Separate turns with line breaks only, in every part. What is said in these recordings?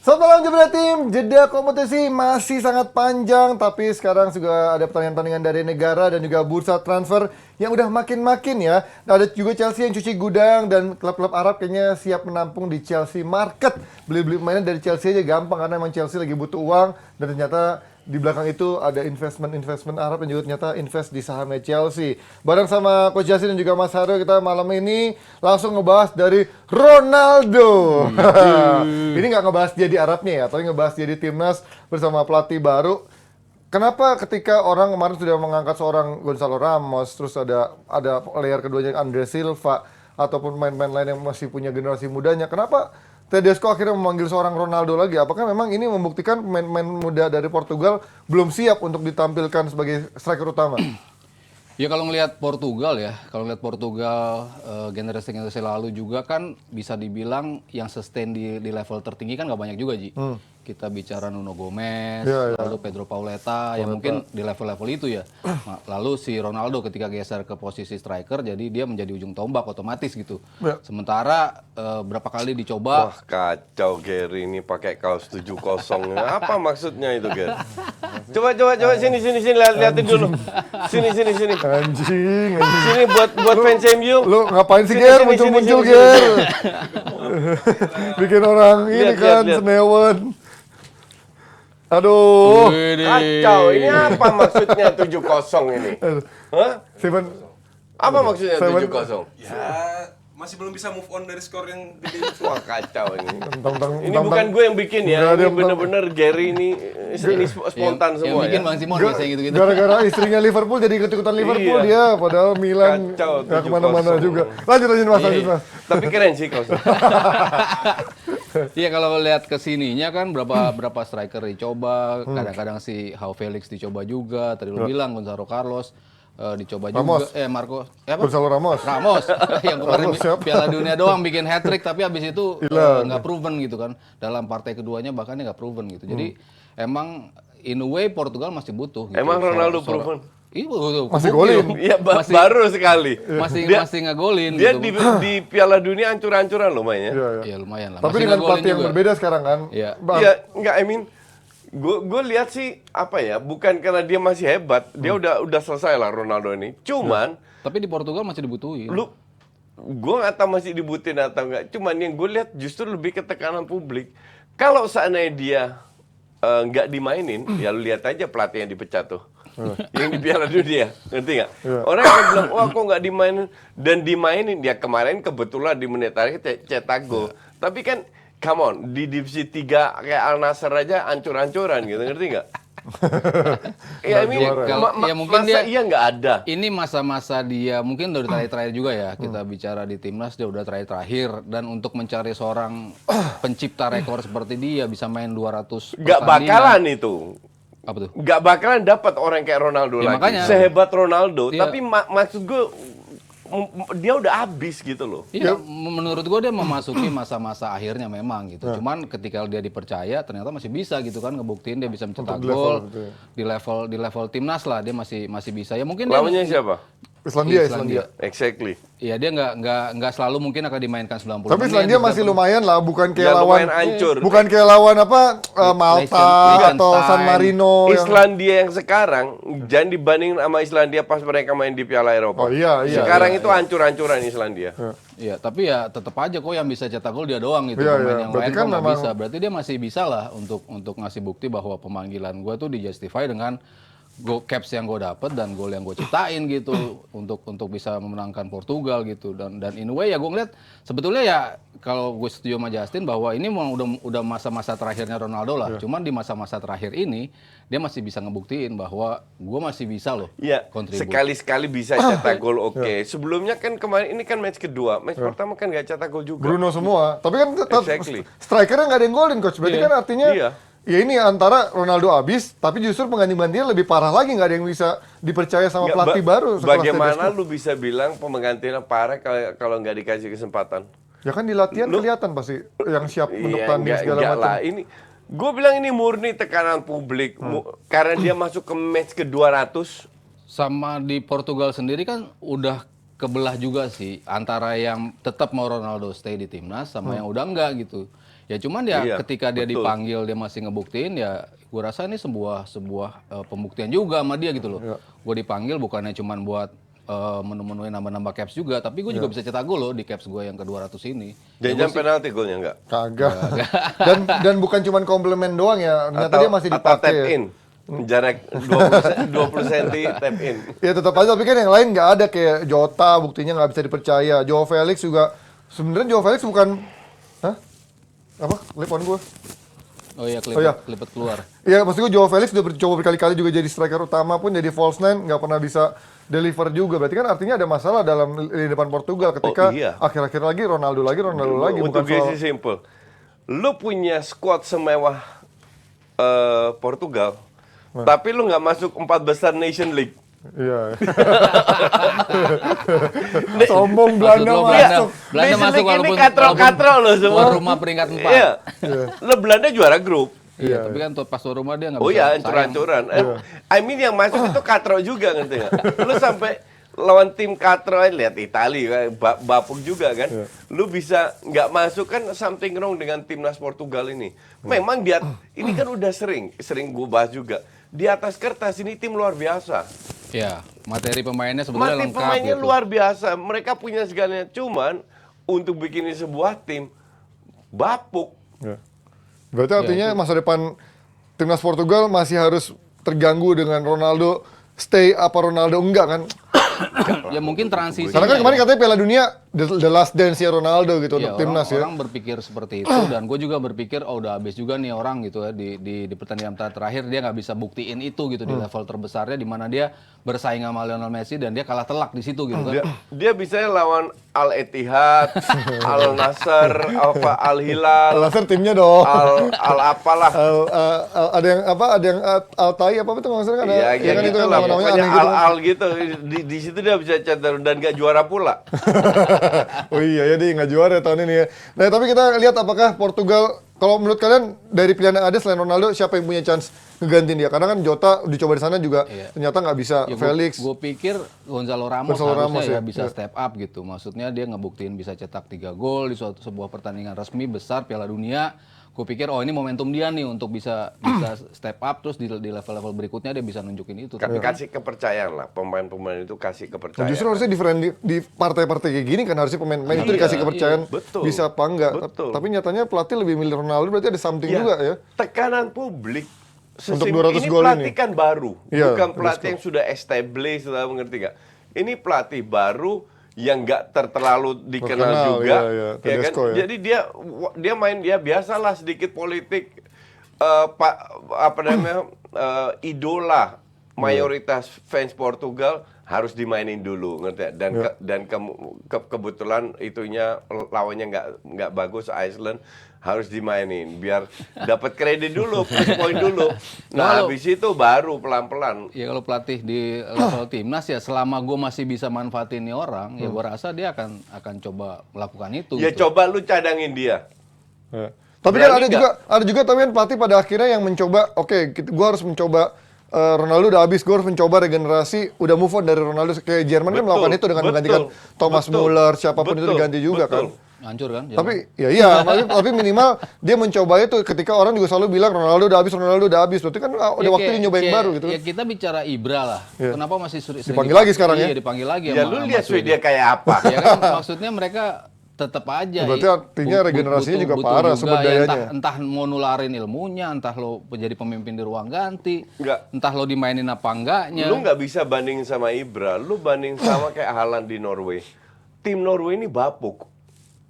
Selamat malam Jebret Tim, jeda kompetisi masih sangat panjang, tapi sekarang juga ada pertandingan-pertandingan dari negara dan juga bursa transfer yang udah makin-makin ya. Nah, ada juga Chelsea yang cuci gudang dan klub-klub Arab kayaknya siap menampung di Chelsea Market. Beli-beli pemainnya dari Chelsea aja gampang karena emang Chelsea lagi butuh uang dan ternyata di belakang itu ada investment Arab yang juga ternyata invest di sahamnya Chelsea. Bareng sama Coach Justin dan juga Mas Haru, kita malam ini langsung ngebahas dari Ronaldo. Ini nggak ngebahas dia di Arabnya ya, tapi ngebahas dia di timnas bersama pelatih baru. Kenapa ketika orang kemarin sudah mengangkat seorang Gonzalo Ramos, terus ada player keduanya Andre Silva, ataupun pemain-pemain lain yang masih punya generasi mudanya, kenapa Tedesco akhirnya memanggil seorang Ronaldo lagi? Apakah memang ini membuktikan pemain-pemain muda dari Portugal belum siap untuk ditampilkan sebagai striker utama?
Ya kalau ngelihat Portugal generasi lalu juga kan bisa dibilang yang sustain di level tertinggi kan nggak banyak juga, Ji. Kita bicara Nuno Gomez, lalu Pedro Pauleta, yang mungkin di level-level itu ya. Lalu si Ronaldo ketika geser ke posisi striker, jadi dia menjadi ujung tombak otomatis gitu. Sementara berapa kali dicoba.
Wah kacau Gary ini pakai kaos 70. Apa maksudnya itu Gary? Coba sini lihatin dulu. Sini.
Anjing.
Sini buat fans MU.
Lu ngapain sih Ger? Muncul-muncul Ger. Bikin orang ini kan senewan. Aduh.
Kacau. Ini apa maksudnya 70 ini? Hah? Apa maksudnya 70?
Ya, masih belum bisa move on dari skor yang gede.
Wah kacau ini. Ini
Tentang-
bukan gue yang bikin ya. Ini bener-bener Gary ini spontan semua
Yang bikin
ya.
Bang Simon biasanya gitu-gitu.
Gara-gara istrinya Liverpool jadi ikut-ikutan Liverpool dia, padahal Milan
Kacau,
nggak kemana-mana
7-0.
juga. Lanjut Mas.
Tapi keren sih kaosnya.
Iya kalau lihat kesininya kan berapa striker dicoba, kadang-kadang si Joao Felix dicoba juga, tadi lu bilang Gonzalo Carlos dicoba
Ramos.
juga, Marco, apa?
Gonzalo Ramos.
Yang kemarin
Ramos, siap.
Piala Dunia doang bikin hat-trick tapi habis itu
Hilang.
nggak proven gitu kan. Dalam partai keduanya bahkan dia nggak proven gitu. Jadi emang in a way Portugal masih butuh gitu.
Emang Ronaldo proven?
Iya butuh.
Masih
Kebukti
golin.
dong.
Iya baru sekali.
Masih ngegolin
Dia
gitu.
di Piala Dunia ancur-ancuran loh mainnya.
Iya.
Ya lumayan lah.
Tapi
Masih
dengan
ngegolin
pelatih yang
juga.
berbeda sekarang kan.
Iya.
Iya, enggak, gue lihat sih apa ya, bukan karena dia masih hebat, dia udah selesai lah Ronaldo ini. Cuman
Tapi di Portugal masih dibutuhin.
gue nggak tahu masih dibutuhin atau enggak. Cuman yang gue lihat justru lebih ke tekanan publik. Kalau seandainya dia nggak dimainin, ya lu lihat aja pelatih yang dipecat tuh. Yang di Piala Dunia, ngerti nggak? Orang akan bilang, wah kok nggak dimainin, dan dimainin dia kemarin kebetulan di menit akhir cetak gol. Tapi kan, come on, di divisi 3 kayak Al Nassr aja ancur-ancuran gitu, ngerti nggak? Ya,
Ya, mungkin
masa
dia-
iya nggak ada.
Ini masa-masa dia mungkin udah terakhir-terakhir juga ya. Kita bicara di timnas dia udah terakhir-terakhir, dan untuk mencari seorang pencipta rekor seperti dia bisa main 200
Nggak
pertandingan.
bakalan itu.
Apa tuh?
Nggak bakalan dapat orang kayak Ronaldo
Ya,
lagi.
makanya.
Sehebat Ronaldo,
Iya.
tapi maksud gue dia udah habis gitu loh.
Iya, menurut gue dia memasuki masa-masa akhirnya memang gitu. Cuman ketika dia dipercaya ternyata masih bisa gitu kan ngebuktiin dia bisa mencetak
Untuk di level
gol
gitu ya.
di level timnas lah dia masih bisa. Ya mungkin dia
Lawannya siapa?
Islandia.
Exactly.
Iya dia nggak selalu mungkin akan dimainkan 90
Tapi
menit.
Islandia masih lumayan lah, bukan kayak
Ya,
lawan
lumayan hancur.
bukan kayak lawan apa Malta atau
Liechtenstein.
San Marino yang
Islandia yang sekarang jangan dibandingin sama Islandia pas mereka main di Piala Eropa.
Oh iya.
Sekarang itu hancur-hancuran Islandia.
Iya, tapi ya tetap aja kok yang bisa cetak gol dia doang gitu.
Iya,
Pemain
iya.
yang
Berarti
lain
kan
kok nggak
memang-
bisa. Berarti dia masih bisa lah untuk ngasih bukti bahwa pemanggilan gue tuh dijustify dengan caps yang gue dapet dan gol yang gue ciptain gitu untuk bisa memenangkan Portugal gitu. Dan in a way ya gue ngeliat sebetulnya ya kalau gue setuju sama Justin bahwa ini udah masa-masa terakhirnya Ronaldo lah. Cuman di masa-masa terakhir ini dia masih bisa ngebuktiin bahwa gue masih bisa loh
Iya,
kontribusi.
sekali-sekali bisa cetak gol oke. Sebelumnya kan kemarin ini kan match kedua. Match pertama kan nggak cetak gol juga.
Bruno semua. Tapi kan tetap
Exactly.
strikernya nggak ada yang golin coach. Berarti kan artinya
Iya.
ya ini antara Ronaldo habis, tapi justru pengganti-penggantinya lebih parah lagi, nggak ada yang bisa dipercaya sama
Nggak,
pelatih baru. sekelas
Bagaimana
Tedesco.
lu bisa bilang penggantinya parah kalau nggak dikasih kesempatan?
Ya kan di latihan kelihatan pasti yang siap untuk tanding segala
enggak
macam.
lah. Ini gue bilang ini murni tekanan publik karena dia masuk ke match ke 200.
Sama di Portugal sendiri kan udah kebelah juga sih antara yang tetap mau Ronaldo stay di timnas sama yang udah enggak gitu. Ya cuman ya
Iya,
ketika dia
betul.
dipanggil dia masih ngebuktiin ya gue rasa ini sebuah pembuktian juga sama dia gitu loh. Gue dipanggil bukannya cuman buat menu-menuin nambah-nambah caps juga, tapi gue juga bisa cetak gol loh di caps gue yang ke-200 ini. Ya
Jangan penalti golnya enggak?
Kagak. Dan bukan cuma komplimen doang ya, ternyata dia masih
atau
dipakai.
tap
Ya.
in. Jarak 20 cm tap in.
Ya tetap aja, tapi kan yang lain nggak ada kayak Jota, buktinya nggak bisa dipercaya. Joao Felix juga, sebenarnya Joao Felix bukan, hah? Apa? Klip on gue.
Oh iya,
Oh iya.
kelipet keluar.
Ya maksud gue Joao Felix udah coba berkali-kali juga jadi striker utama pun jadi false nine, nggak pernah bisa deliver juga. Berarti kan artinya ada masalah dalam di depan Portugal ketika
iya.
akhir-akhir lagi Ronaldo lagi.
Untuk
Bukan
gue
soal,
sih simple. Lu punya squad semewah Portugal, tapi lu nggak masuk 4 besar Nation League.
iya. Sombong Belanda
Maksud lo
masuk.
Belanda
Nation
masuk
League ini
walaupun
katrol loh semua.
tuan rumah peringkat 4.
Iya. Lo Belanda juara grup.
Iya, tapi kan pas tuan rumah dia nggak
Oh
bisa
iya,
sayang.
hancur-hancuran. I mean yang masuk itu katro juga ngerti nggak? Lu sampai lawan tim katro, lihat Italia bapuk juga kan. Lu bisa nggak masuk kan something wrong dengan timnas Portugal ini. Memang dia ini kan udah sering gue bahas juga. Di atas kertas ini tim luar biasa.
Ya, materi pemainnya sebetulnya
Mati
lengkap
pemainnya
gitu.
luar biasa. Mereka punya segalanya. Cuman untuk bikin sebuah tim bapuk.
Ya. Berarti artinya masa depan timnas Portugal masih harus terganggu dengan Ronaldo stay apa Ronaldo enggak kan?
Ya mungkin transisi.
Karena kan kemarin katanya Piala Dunia the last dance-nya Ronaldo gitu
Ya,
untuk timnas ya.
orang berpikir seperti itu dan gue juga berpikir oh udah habis juga nih orang gitu ya di pertandingan terakhir dia nggak bisa buktiin itu gitu di level terbesarnya di mana dia bersaing sama Lionel Messi dan dia kalah telak di situ gitu kan.
Dia bisa lawan Al Ittihad, Al Nassr, Al Hilal,
Alasan timnya dong.
Al apalah.
Ada yang apa? Ada yang Altai apa itu maksudnya ada?
Iya,
kan
gitu
itu kan
lah.
namanya
Pokoknya
aneh gitu.
Al gitu. Di situ dia bisa cetak dan gak juara pula.
Oh iya ya dia nggak juara tahun ini ya. Nah tapi kita lihat apakah Portugal, kalau menurut kalian dari pilihan yang ada selain Ronaldo siapa yang punya chance ngegantiin dia? Karena kan Jota dicoba di sana juga ternyata nggak bisa.
Ya,
Felix.
Gue pikir Gonzalo Ramos
Gonzalo
harusnya
Ramos
ya
ya,
bisa
iya.
step up gitu. Maksudnya dia ngebuktiin bisa cetak 3 gol di sebuah pertandingan resmi besar Piala Dunia. Gue pikir oh ini momentum dia nih untuk bisa step up terus di level-level berikutnya dia bisa nunjukin itu.
Tapi kasih kepercayaan lah. Pemain-pemain itu kasih kepercayaan.
Justru harusnya di partai-partai kayak gini kan harusnya pemain-pemain itu
Iya,
dikasih kepercayaan
betul.
bisa apa enggak.
Betul.
Tapi nyatanya pelatih lebih milih Ronaldo berarti ada something juga ya.
Tekanan publik.
Untuk
Sesimpel
200
ini
gol
pelatih
ini.
kan baru,
Iya,
bukan
let's
pelatih
go.
yang sudah established, sudah mengerti nggak? Ini pelatih baru yang nggak terlalu dikenal
Terkenal,
juga,
iya, iya.
ya kan?
Tedesco ya.
Jadi dia main dia biasalah sedikit politik, apa namanya idola mayoritas fans Portugal harus dimainin dulu, ngerti ya? Dan kebetulan itunya lawannya nggak bagus Iceland. Harus dimainin biar dapat kredit dulu, plus poin dulu. Nah, habis itu baru pelan-pelan.
Ya kalau pelatih di level timnas ya selama gue masih bisa manfaatin ini orang ya gue rasa dia akan coba melakukan itu.
Ya
gitu.
coba lu cadangin dia.
Ya. Tapi kan
Berani
ada juga tapi kan pelatih pada akhirnya yang mencoba gue harus mencoba Ronaldo udah habis, gue harus mencoba regenerasi, udah move on dari Ronaldo. Kayak Jerman kan melakukan itu dengan menggantikan Thomas Muller, siapapun itu diganti juga kan.
Hancur kan?
Tapi iya, tapi minimal dia mencoba itu ketika orang juga selalu bilang Ronaldo udah habis, berarti kan udah waktunya nyobain baru gitu.
Ya kita bicara Ibra lah.
Iya.
Kenapa masih sering
Dipanggil lagi sekarang ya?
Iya, dipanggil lagi
Ya
sama-
lu
sama
lihat
Swedia.
Swedia kayak apa.
Ya kan maksudnya mereka tetap aja.
Berarti artinya regenerasinya juga parah sumber
ya,
dayanya.
entah mau nularin ilmunya, entah lo jadi pemimpin di ruang ganti,
Enggak.
entah lo dimainin apa enggaknya.
Lu nggak bisa bandingin sama Ibra, lu banding sama kayak Haaland di Norway. Tim Norway ini bapuk.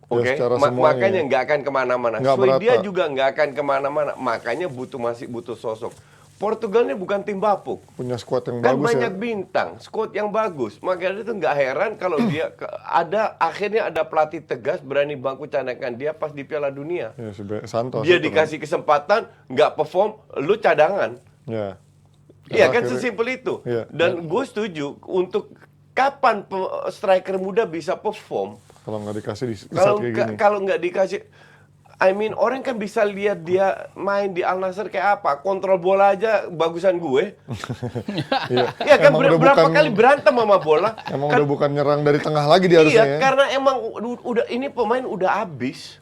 Oke,
secara semuanya.
makanya nggak akan kemana-mana.
Nggak
Swedia
merata.
juga nggak akan kemana-mana. Makanya masih butuh sosok. Portugal ini bukan tim bapuk.
Punya squad yang
Kan
bagus
banyak
ya.
bintang, squad yang bagus. Makanya itu nggak heran kalau dia akhirnya ada pelatih tegas berani bangku cadangan dia pas di Piala Dunia.
Ya, Santos.
Dia
itu kan.
dikasih kesempatan, nggak perform, lu cadangan.
Ya.
Iya kan
akhirnya-
sesimpel itu.
Iya.
Dan gue setuju untuk kapan striker muda bisa perform.
Kalau nggak dikasih di saat
Kalau
kayak gini.
kalau nggak dikasih, I mean orang kan bisa lihat dia main di Al Nassr kayak apa. Kontrol bola aja bagusan gue.
Iya.
Iya kan
Emang udah
berapa
bukan-
kali berantem sama bola.
Emang
Kan-
udah bukan nyerang dari tengah lagi dia harusnya
iya,
ya.
karena emang udah ini pemain udah habis.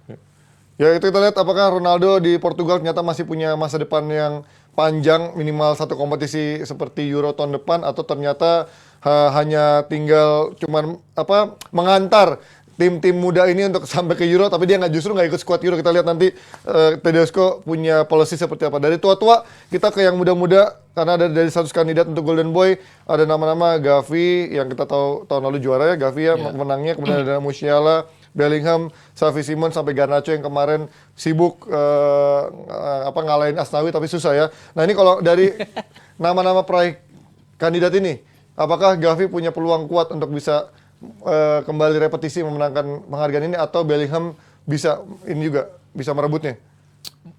Ya itu kita lihat apakah Ronaldo di Portugal ternyata masih punya masa depan yang panjang, minimal satu kompetisi seperti Euro tahun depan, atau ternyata hanya tinggal cuman mengantar tim-tim muda ini untuk sampai ke Euro, tapi dia justru nggak ikut skuad Euro. Kita lihat nanti Tedesco punya policy seperti apa. Dari tua-tua kita ke yang muda-muda, karena ada dari 100 kandidat untuk Golden Boy, ada nama-nama Gavi yang kita tahu tahun lalu juara ya, Gavi ya menangnya, kemudian ada Musiala, Bellingham, Xavi Simons, sampai Garnacho yang kemarin sibuk ngalahin Asnawi tapi susah ya. Nah ini kalau dari nama-nama peraih kandidat ini, apakah Gavi punya peluang kuat untuk bisa kembali repetisi memenangkan penghargaan ini, atau Bellingham bisa ini juga bisa merebutnya?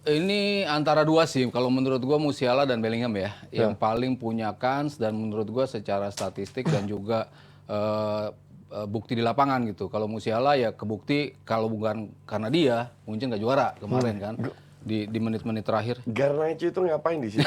Ini antara dua sih. Kalau menurut gua Musiala dan Bellingham ya, yang paling punya kans, dan menurut gua secara statistik dan juga bukti di lapangan gitu. Kalau Musiala ya kebukti, kalau bukan karena dia, Munchen nggak juara kemarin kan di menit-menit terakhir.
Garnacho itu ngapain di situ?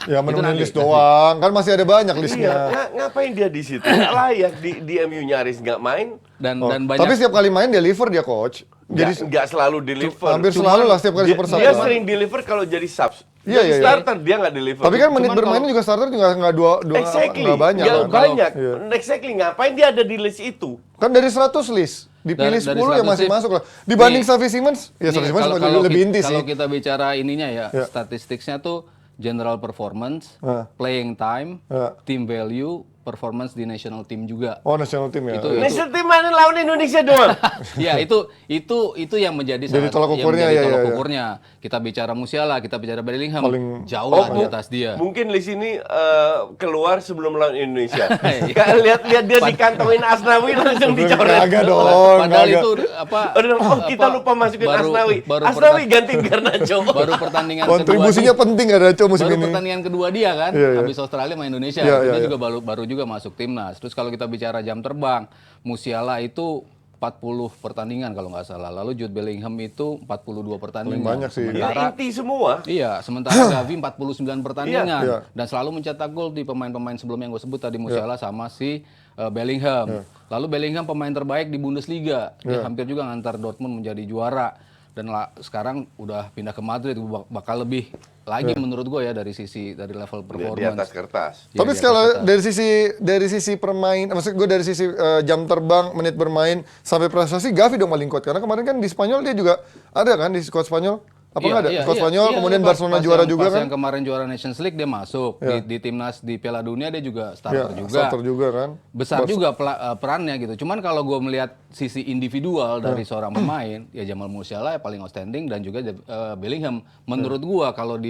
Ya menemukan list doang, kan masih ada banyak listnya.
Iya, ngapain dia di situ? Nggak layak di MU, nyaris nggak main.
Dan
Tapi
banyak
setiap kali main deliver dia, coach. Jadi
Nggak selalu deliver.
hampir selalu lah setiap kali super sub.
Dia sering deliver kalau jadi subs.
Iya,
Jadi
iya, iya.
starter dia nggak deliver.
Tapi kan menit
Cuman
bermainnya juga starter juga nggak
exactly.
nggak banyak.
Nggak
Kan?
banyak.
Iya.
Exactly. Ngapain dia ada di list itu?
Kan dari 100 list, dipilih
Dari
10 yang
100
masih
list.
masuk lah. Dibanding
Nih,
Xavi Simons, ya Xavi Simons lebih inti sih.
Kalau kita bicara ininya ya,
Ya.
statistiknya tuh general performance,
Ah.
playing time,
Ah.
team value, performance di national team juga.
Oh, national team ya.
Itu-
National team mana lawan Indonesia doang?
Ya itu yang menjadi
Jadi
sangat-
tolak
yang
ukurnya,
menjadi
ya,
tolak
ya, ya.
ukurnya. Kita bicara Musiala, kita bicara Bellingham,
Paling-
jauh lah di atas dia.
Mungkin di sini keluar sebelum lawan Indonesia.
Iya.
Lihat dia dikantongin Asnawi langsung dicoret.
Kagak dong,
Padahal
kagak.
itu apa?
Kita lupa masukin Asnawi.
baru
Asnawi gantiin Garnacho.
baru pertandingan
Kontribusinya
kedua
penting ada Garnacho musim
baru
ini.
pertandingan kedua dia kan,
Iya, iya.
habis Australia main Indonesia,
Iya,
kita
iya,
juga baru juga masuk timnas. Terus kalau kita bicara jam terbang, Musiala itu 40 pertandingan kalau nggak salah. Lalu Jude Bellingham itu 42 pertandingan.
banyak sih.
Ya, inti semua.
Iya, sementara Gavi 49 pertandingan
Iya.
dan selalu mencetak gol di pemain-pemain sebelum yang gue sebut tadi, Musiala sama si Bellingham. Lalu Bellingham pemain terbaik di Bundesliga. Dia hampir juga ngantar Dortmund menjadi juara. Dan sekarang udah pindah ke Madrid, bakal lebih lagi menurut gue ya dari level performance.
Di atas kertas.
Iya,
Tapi
di atas
kalau
kertas.
dari sisi permain, maksud gue dari sisi jam terbang, menit bermain sampai prestasi, Gavi dong paling kuat, karena kemarin kan di Spanyol dia juga ada kan di skuad Spanyol. Apa nggak ada? Skuad Spanyol, kemudian Barcelona juara juga kan?
Yang kemarin juara Nations League dia masuk di timnas di Piala Dunia dia juga starter juga.
Starter juga kan.
Besar juga perannya gitu. Cuman kalau gue melihat sisi individual dari seorang pemain, ya Jamal Musiala ya paling outstanding, dan juga Bellingham. Menurut gue kalau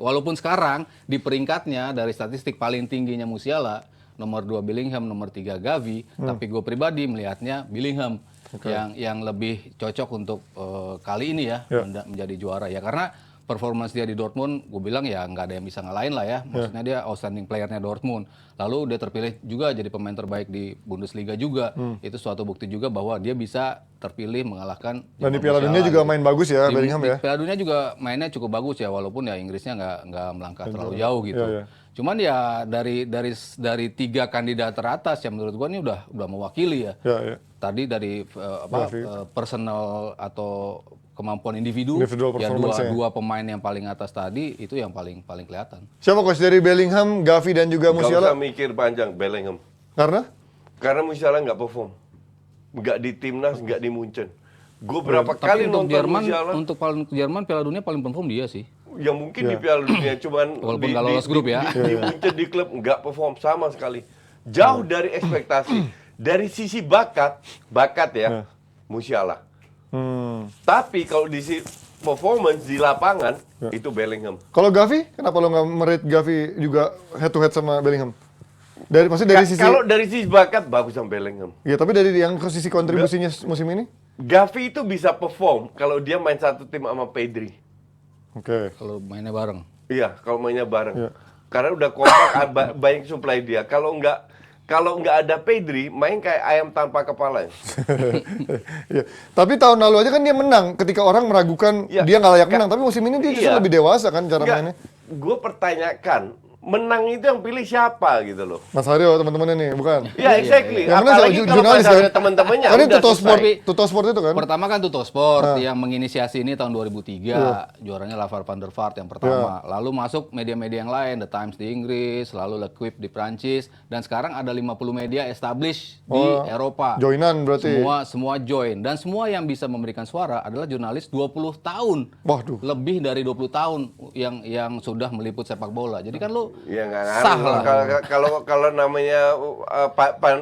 walaupun sekarang di peringkatnya dari statistik paling tingginya Musiala, nomor 2 Bellingham, nomor 3 Gavi, tapi gue pribadi melihatnya Bellingham yang lebih cocok untuk kali ini ya menjadi juara ya, karena performance dia di Dortmund, gue bilang ya nggak ada yang bisa ngalahin lah ya. Maksudnya dia outstanding playernya Dortmund. Lalu dia terpilih juga jadi pemain terbaik di Bundesliga juga. Itu suatu bukti juga bahwa dia bisa terpilih mengalahkan.
Dan di Piala Dunia juga main bagus ya, Bellingham ya.
Di Piala Dunia juga mainnya cukup bagus ya, walaupun ya Inggrisnya nggak melangkah terlalu jauh gitu.
Iya.
Cuman ya dari 3 kandidat teratas ya menurut gua ini udah mewakili ya.
Iya.
Tadi dari personal atau kemampuan individu
Individual
ya
performance-nya.
dua pemain yang paling atas tadi itu yang paling kelihatan.
Siapa coach dari Bellingham, Gavi dan juga
Gak
Musiala?
usah mikir panjang, Bellingham.
Karena
Musiala nggak perform. Nggak di timnas, nggak di Munchen. Gue berapa
Tapi
kali
untuk
nonton
Jerman,
Musiala.
untuk Jerman Piala Dunia paling perform dia sih.
Yang mungkin di Piala Dunia, cuman
Walaupun nggak lolos grup ya.
Di Munchen di klub nggak perform sama sekali. Jauh dari ekspektasi. Dari sisi bakat ya, Musiala. Tapi kalau di sisi performance di lapangan, itu Bellingham.
kalau Gavi, kenapa lo nggak merate Gavi juga head to head sama Bellingham? Maksudnya dari sisi,
Kalau dari sisi bakat, bagus sama Bellingham.
ya tapi dari yang ke sisi kontribusinya musim ini?
Gavi itu bisa perform kalau dia main satu tim sama Pedri.
Oke.
Kalau mainnya bareng.
Iya, kalau mainnya bareng.
Iya.
Karena udah kompak, banyak supply dia. Kalau nggak ada Pedri, main kayak ayam tanpa kepala.
Iya. Tapi tahun lalu aja kan dia menang ketika orang meragukan
Iya.
dia nggak layak menang. Tapi musim ini dia justru
Iya.
lebih dewasa kan cara mainnya.
Gue pertanyakan menang itu yang pilih siapa gitu loh.
Mas Haryo teman-temannya nih, bukan?
Ya, exactly.
Yang mana
Apalagi
siapa?
kalau
Jurnalis
ada
kan?
teman-temannya
Kan ini
udah selesai.
Tuttosport itu kan?
Pertama kan Tuttosport yang menginisiasi ini tahun 2003, juaranya Lavar van der Vaart yang pertama. Lalu masuk media-media yang lain, The Times di Inggris, lalu L'Equipe di Prancis, dan sekarang ada 50 media established di Eropa.
Joinan berarti.
Semua join, dan semua yang bisa memberikan suara adalah jurnalis 20 tahun.
Waduh.
Lebih dari 20 tahun yang sudah meliput sepak bola. Jadi kan lu
Ya nggak
sah
ngaruh.
lah.
Kalau namanya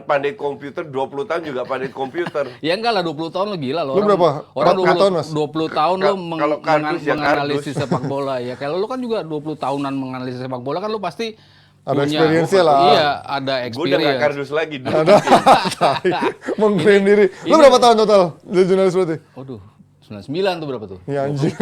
pandai komputer 20 tahun juga pandai komputer.
Ya enggak lah, 20 tahun lo gila lo.
Lu berapa?
Orang
40 tahun, Mas?
20 tahun lo
Kalau kardus ya
menganalisis sepak bola. Ya kalau lu kan juga 20 tahunan menganalisis sepak bola kan lu pasti
Ada
punya,
experience-nya lah.
Iya, ada
Gue udah nggak
experience.
kardus lagi. dulu.
Mengklaim diri. Lu berapa tahun total jadi jurnalis berarti?
Waduh, 99 tuh berapa tuh?
Ya, anjing.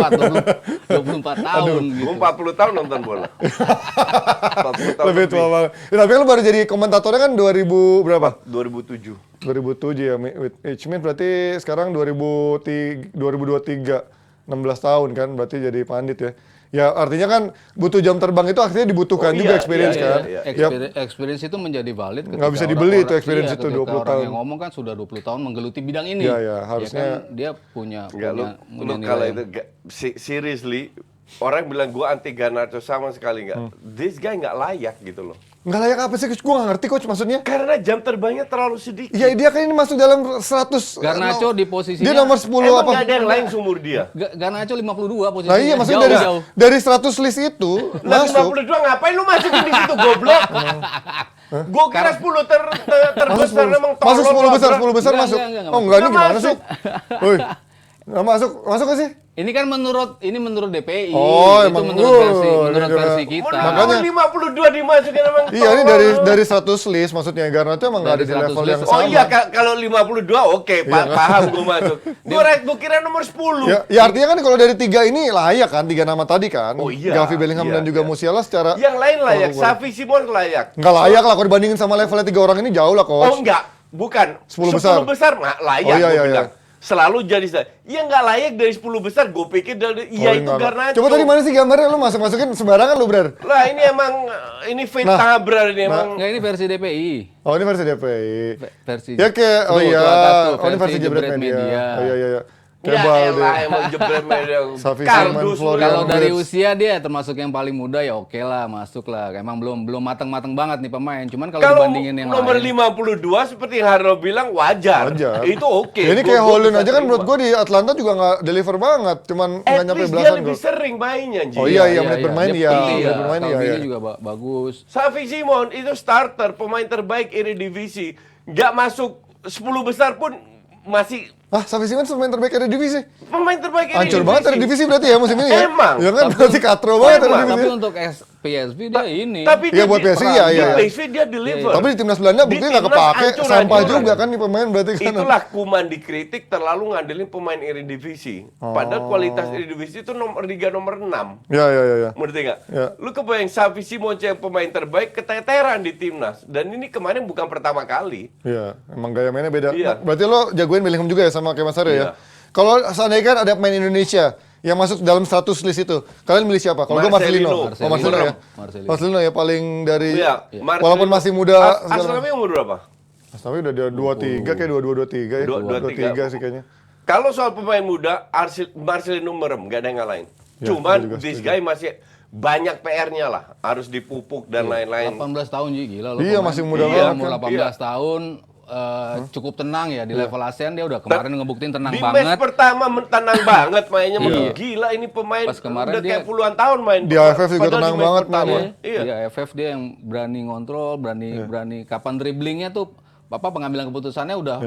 24 tahun gitu.
Gue 40 tahun nonton bola. 40 tahun
Lebih tua banget. Ya, tapi lu baru jadi komentatornya kan 2000 berapa?
2007.
2007 ya, with age mate berarti sekarang 2023, 16 tahun kan, berarti jadi pandit ya. Ya artinya kan butuh jam terbang itu akhirnya dibutuhkan
Oh,
juga
iya,
experience
iya,
kan.
iya,
Ya,
Experience itu menjadi valid ketika
Nggak bisa dibeli itu experience itu,
ketika
20
orang
tahun.
yang ngomong kan sudah 20 tahun menggeluti bidang ini.
Iya, iya, harusnya-
kan dia punya
Enggak, lu
nilai
kalau
yang-
itu seriously, orang bilang gue anti Garnacho sama sekali nggak. This guy nggak layak gitu loh.
nggak layak apa sih? Gue nggak ngerti coach maksudnya.
Karena jam terbangnya terlalu sedikit.
Iya dia kan ini masuk dalam 100.
Garnacho di posisinya
Dia nomor 10
Emang
apa?
nggak ada yang lain seumur dia.
Garnacho 52 posisinya.
Nah iya maksudnya
jauh.
dari 100 list itu
Lah
masuk.
52 ngapain lu masukin di situ goblok? Gue kira 10 terbesar emang tolol.
Masuk 10 besar,
lah,
10 besar
Enggak,
masuk.
enggak
Oh
masuk.
enggak ini
Nggak
gimana
masuk.
sih? Woi. Enggak masuk. Masuk gak sih?
Ini kan menurut DPI.
Oh,
itu
emang.
menurut
Iya.
versi kita.
Makanya-
52 dimasukin emang
Iya ini
tolol.
dari 100 list maksudnya Garnacho emang nggak ada
Dari
di
100
level
list.
yang
Oh
sama.
iya kalau 52 oke, paham gue masuk. Gue kira nomor 10.
Ya artinya kan kalau dari 3 ini layak kan 3 nama tadi kan.
Oh, iya.
Gavi, Bellingham
Iya,
dan juga
iya.
Musiala secara
Yang lain layak,
Oh,
Xavi Simons layak.
nggak layak lah kalau dibandingin sama levelnya 3 orang ini jauh lah coach.
Oh enggak, bukan.
10 besar.
10 besar nggak layak
Oh, iya,
gue
iya,
bilang. Selalu jadi ya nggak layak dari 10 besar. Gue pikir iya
Oh,
itu
enggak.
Garnacho.
Coba tadi mana sih gambarnya lu masukin sembarangan lu Brer.
Lah ini emang ini fit
Nah.
tabra ini emang.
Enggak, ini versi DPI.
Oh ini versi DPI.
Versi.
Ya kayak
Tuh,
iya.
tuh atas tuh,
Oh ini versi Jebret Media. Oh iya iya.
Ya
Kayak
elah emang jebret media.
Xavi
Kardus
Simons, Florian
Kalau dari
Wirtz.
usia dia termasuk yang paling muda ya oke lah, masuk lah. Emang belum matang-matang banget nih pemain. Cuman kalau
Kalau
dibandingin yang
nomor
lain,
52 seperti yang Harno bilang wajar.
Wajar.
Itu oke.
Ya, ini
Gua
kayak Holland
bisa
aja kan menurut
terima.
gue di Atlanta juga nggak deliver banget. Cuman nggak
At
nyampe
least dia
belasan
lebih
gol.
sering mainnya, Ji.
Oh iya iya menit bermain
dia
iya.
penting,
Menit bermain iya.
Scalvini
iya.
juga bagus.
Xavi Simons itu starter, pemain terbaik Eredivisie. Nggak masuk 10 besar pun masih
Ah, Xavi Simons pemain terbaik ada divisi.
pemain terbaik
Hancur banget ada divisi berarti ya musim ini ya.
Emang.
Ya kan berarti katro banget ada
Emang.
divisi.
Tapi untuk PSV dia ini.
Tapi
Iya, buat PSG, iya,
di
iya.
PSV dia deliver.
Tapi di timnas Belanda
Di
buktinya nggak
timnas
kepake, sampah
hancur-hancuran.
juga kan nih pemain berarti kan.
Itulah Kuman dikritik terlalu ngandelin pemain Eredivisie. Padahal kualitas Eredivisie itu liga nomor 6.
Ya ya ya ya.
Ngerti nggak?
Ya.
Lu kebayang Xavi Simons yang pemain terbaik keteteran di timnas. Dan ini kemarin bukan pertama kali.
Iya, emang gaya mainnya beda.
Iya.
Berarti lo jagoin Bellingham juga ya sama kayak Mas Aryo ya?
Iya.
Kalau seandainya kan ada pemain Indonesia yang masuk dalam 100 list itu, kalian milih siapa? Kalau gue Marcelino.
Marcelino.
Oh Marcelino ya?
Marcelino.
Marcelino ya paling dari,
Iya.
walaupun masih muda.
Aslamnya umur berapa?
Tapi udah 23 kayak 22-23 ya?
23
sih kayaknya.
Kalau soal pemain muda, Marcelino merem, gak ada yang ngalahin.
Ya,
Cuman
gue juga
this
setuju.
guy masih banyak PR-nya lah, harus dipupuk dan lain-lain.
18 tahun Ji, gila lo.
Iya,
pemain.
masih muda
banget
Umur
kan.
18 tahun cukup tenang ya di level ASEAN dia udah kemarin ngebuktiin tenang
Di
banget.
match pertama tenang banget mainnya,
Iya.
gila ini pemain
Pas kemarin
udah
dia-
kayak puluhan tahun main.
Di AFF juga
Padahal
tenang
di match
banget
pertama.
mainnya.
Iya.
Iya, FF dia yang berani ngontrol, berani kapan dribblingnya tuh Bapak pengambilan keputusannya udah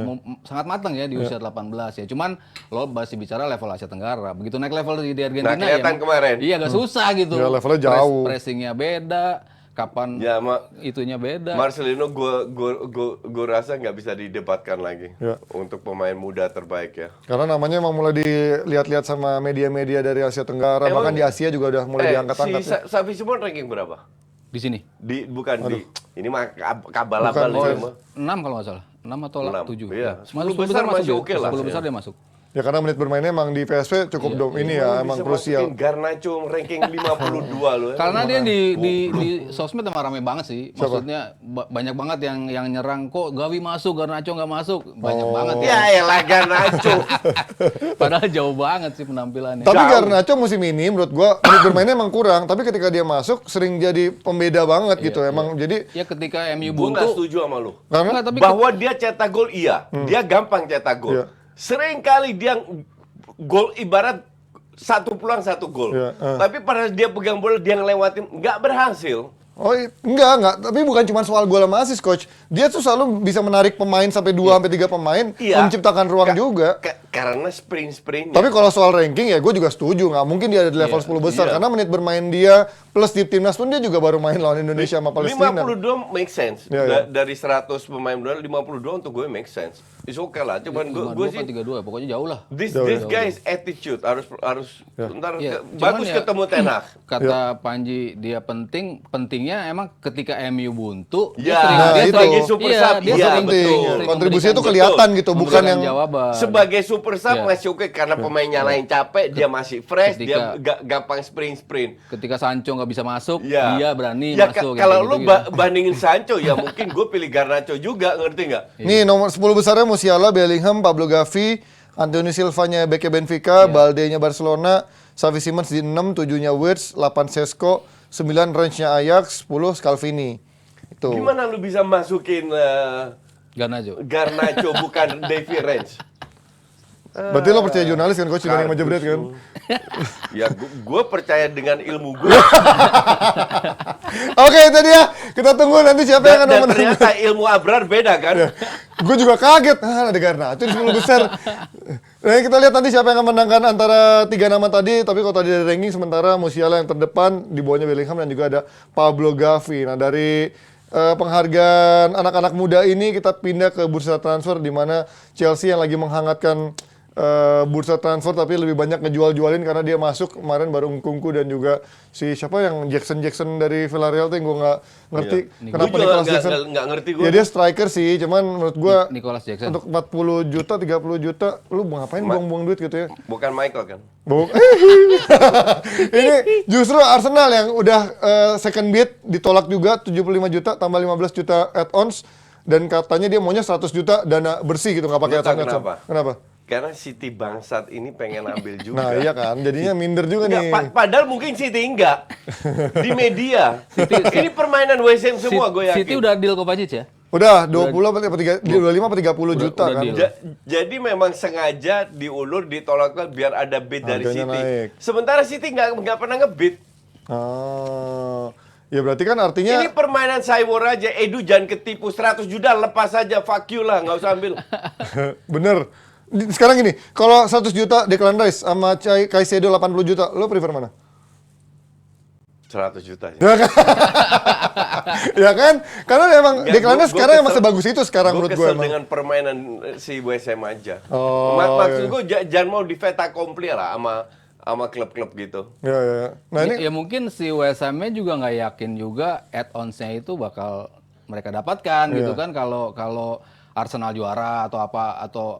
sangat matang ya di usia 18 ya. Cuman lo masih bicara level Asia Tenggara. Begitu naik level di Argentina
kelihatan kemarin.
Iya, agak susah gitu.
Ya, levelnya jauh.
Pressingnya beda, kapan
Ya,
itunya beda.
Marcelino gue rasa nggak bisa didebatkan lagi
Ya.
untuk pemain muda terbaik ya.
Karena namanya emang mulai dilihat-lihat sama media-media dari Asia Tenggara,
Emang-
bahkan di Asia juga udah mulai diangkat-angkat. ya.
Xavi Simons ranking berapa?
Di sini.
Bukan di ini mah kabal-abal
Bukan,
ini
oh,
mah.
6 kalau nggak salah. 6 atau
6,
7.
iya.
10
10 besar masih
dia.
oke lah
10
sih.
besar dia masuk.
Ya karena menit bermainnya emang di PSV cukup ini ya, emang
Bisa
krusial.
masukin Garnacho ranking 52 loh.
Karena dia di sosmed emang rame banget sih. Maksudnya banyak banget yang nyerang, kok Gavi masuk, Garnacho nggak masuk. Banyak banget ya.
Ya elah Garnacho.
Padahal jauh banget sih penampilannya.
Tapi Garnacho musim ini menurut gua menit bermainnya emang kurang, tapi ketika dia masuk sering jadi pembeda banget gitu. Emang jadi
Ya ketika MU
Gue nggak
buntu,
setuju sama lu.
karena
Enggak, tapi
Bahwa dia cetak gol iya, dia gampang cetak gol.
Iya.
Sering kali dia gol ibarat satu peluang satu gol.
Iya,
Tapi pada dia pegang bola dia ngelewatin nggak berhasil.
enggak, tapi bukan cuma soal gol sama assist, coach. Dia tuh selalu bisa menarik pemain sampai 2 sampai 3 pemain,
Iya.
menciptakan ruang juga.
Karena sprint-sprintnya.
Tapi kalau soal ranking ya gue juga setuju, nggak mungkin dia ada di level 10 besar
iya.
karena menit bermain dia plus di timnas pun dia juga baru main lawan Indonesia sama Palestina.
52 make sense.
Iya, iya.
Dari 100 pemain bola 52 untuk gue make sense. It's okay lah. Cuman gue
52
sih
kan 32, pokoknya jauh lah.
this
Jauh,
guys attitude harus ntar
Iya,
bagus
cuman ya,
ketemu Ten Hag.
Kata Panji dia pentingnya emang ketika MU buntu,
Ya,
nah, itu.
sebagai super
iya,
sub,
dia
iya,
sering-
penting.
betul.
sering
Kontribusinya tuh
memberikan-
kelihatan gitu, bukan
memberikan
yang
jawaban.
Sebagai super sub
Iya.
masih oke karena pemainnya lain capek, dia masih fresh,
Ketika-
dia gampang sprint.
Ketika Sancho nggak bisa masuk,
Ya.
dia berani
Ya,
masuk.
kalau
kayak
lu
gitu-gitu.
bandingin Sancho ya mungkin gue pilih Garnacho juga, ngerti nggak?
Nih nomor 10 besarnya Musiala, Bellingham, Pablo Gavi, Antonio Silva-nya Beke Benfica, Balde-nya Barcelona, Xavi Simons di 6, 7-nya Wirtz, 8 Sesko, 9 range-nya Ajax, 10 Scalvini. Itu.
Gimana lu bisa masukin
Garnacho.
Garnacho bukan Davy Range?
Berarti lo percaya jurnalis kan coach dibanding Majebret kan?
Ya gue percaya dengan ilmu gue.
Oke, itu dia. Kita tunggu nanti siapa yang akan
Dan
menang.
ternyata ilmu Abrar beda kan?
Gue juga kaget. Ada Garnacho di 10 besar. Nah, kita lihat nanti siapa yang akan menangkan antara 3 nama tadi. Tapi kalau tadi dari ranking, sementara Musiala yang terdepan, di bawahnya Bellingham dan juga ada Pablo Gavi. Nah, dari penghargaan anak-anak muda ini kita pindah ke bursa transfer di mana Chelsea yang lagi menghangatkan bursa transfer tapi lebih banyak ngejual-jualin karena dia masuk kemarin baru Nkunku dan juga si siapa yang Jackson dari Villarreal tuh yang gue nggak ngerti kenapa
Gue juga
Nicolas Jackson.
nggak ngerti gue.
Ya dia striker sih, cuman menurut gue
Nicolas Jackson.
untuk 40 juta, 30 juta, lu ngapain buang-buang duit gitu ya?
Bukan Michael kan?
Ini justru Arsenal yang udah second bid ditolak juga 75 juta tambah 15 juta add-ons dan katanya dia maunya 100 juta dana bersih gitu nggak pakai
Lu tahu
add-ons.
kenapa?
Kenapa?
Karena City bangsat ini pengen ambil juga.
Nah iya kan, jadinya minder juga
Enggak,
nih.
padahal mungkin City enggak. Di media. Ini permainan WSM semua gue yakin.
City udah deal Kovacic ya?
Udah 20 apa 25 apa 30 juta
udah
kan.
deal.
Jadi memang sengaja diulur, ditolakkan biar ada bid dari
Harganya
City.
naik.
Sementara City nggak pernah ngebid.
Ya berarti kan artinya
Ini permainan Saywar aja. Edu jangan ketipu 100 juta lepas aja. Fuck you lah, nggak usah ambil.
bener. Sekarang gini, kalau 100 juta Declan Rice sama Caicedo 80 juta, lo prefer mana?
100 juta.
Ya kan? Ya kan? Karena emang
Nggak,
Declan Rice
gua
sekarang emang
kesel-
sebagus itu sekarang
Gue
menurut gue
kesel
emang.
dengan permainan si WSM aja.
Oh,
Maksud
iya.
gue jangan mau di fait accompli lah sama klub-klub gitu.
Ya. Nah ini
Ya mungkin si West Ham-nya juga nggak yakin juga add-ons-nya itu bakal mereka dapatkan gitu kan kalau Arsenal juara atau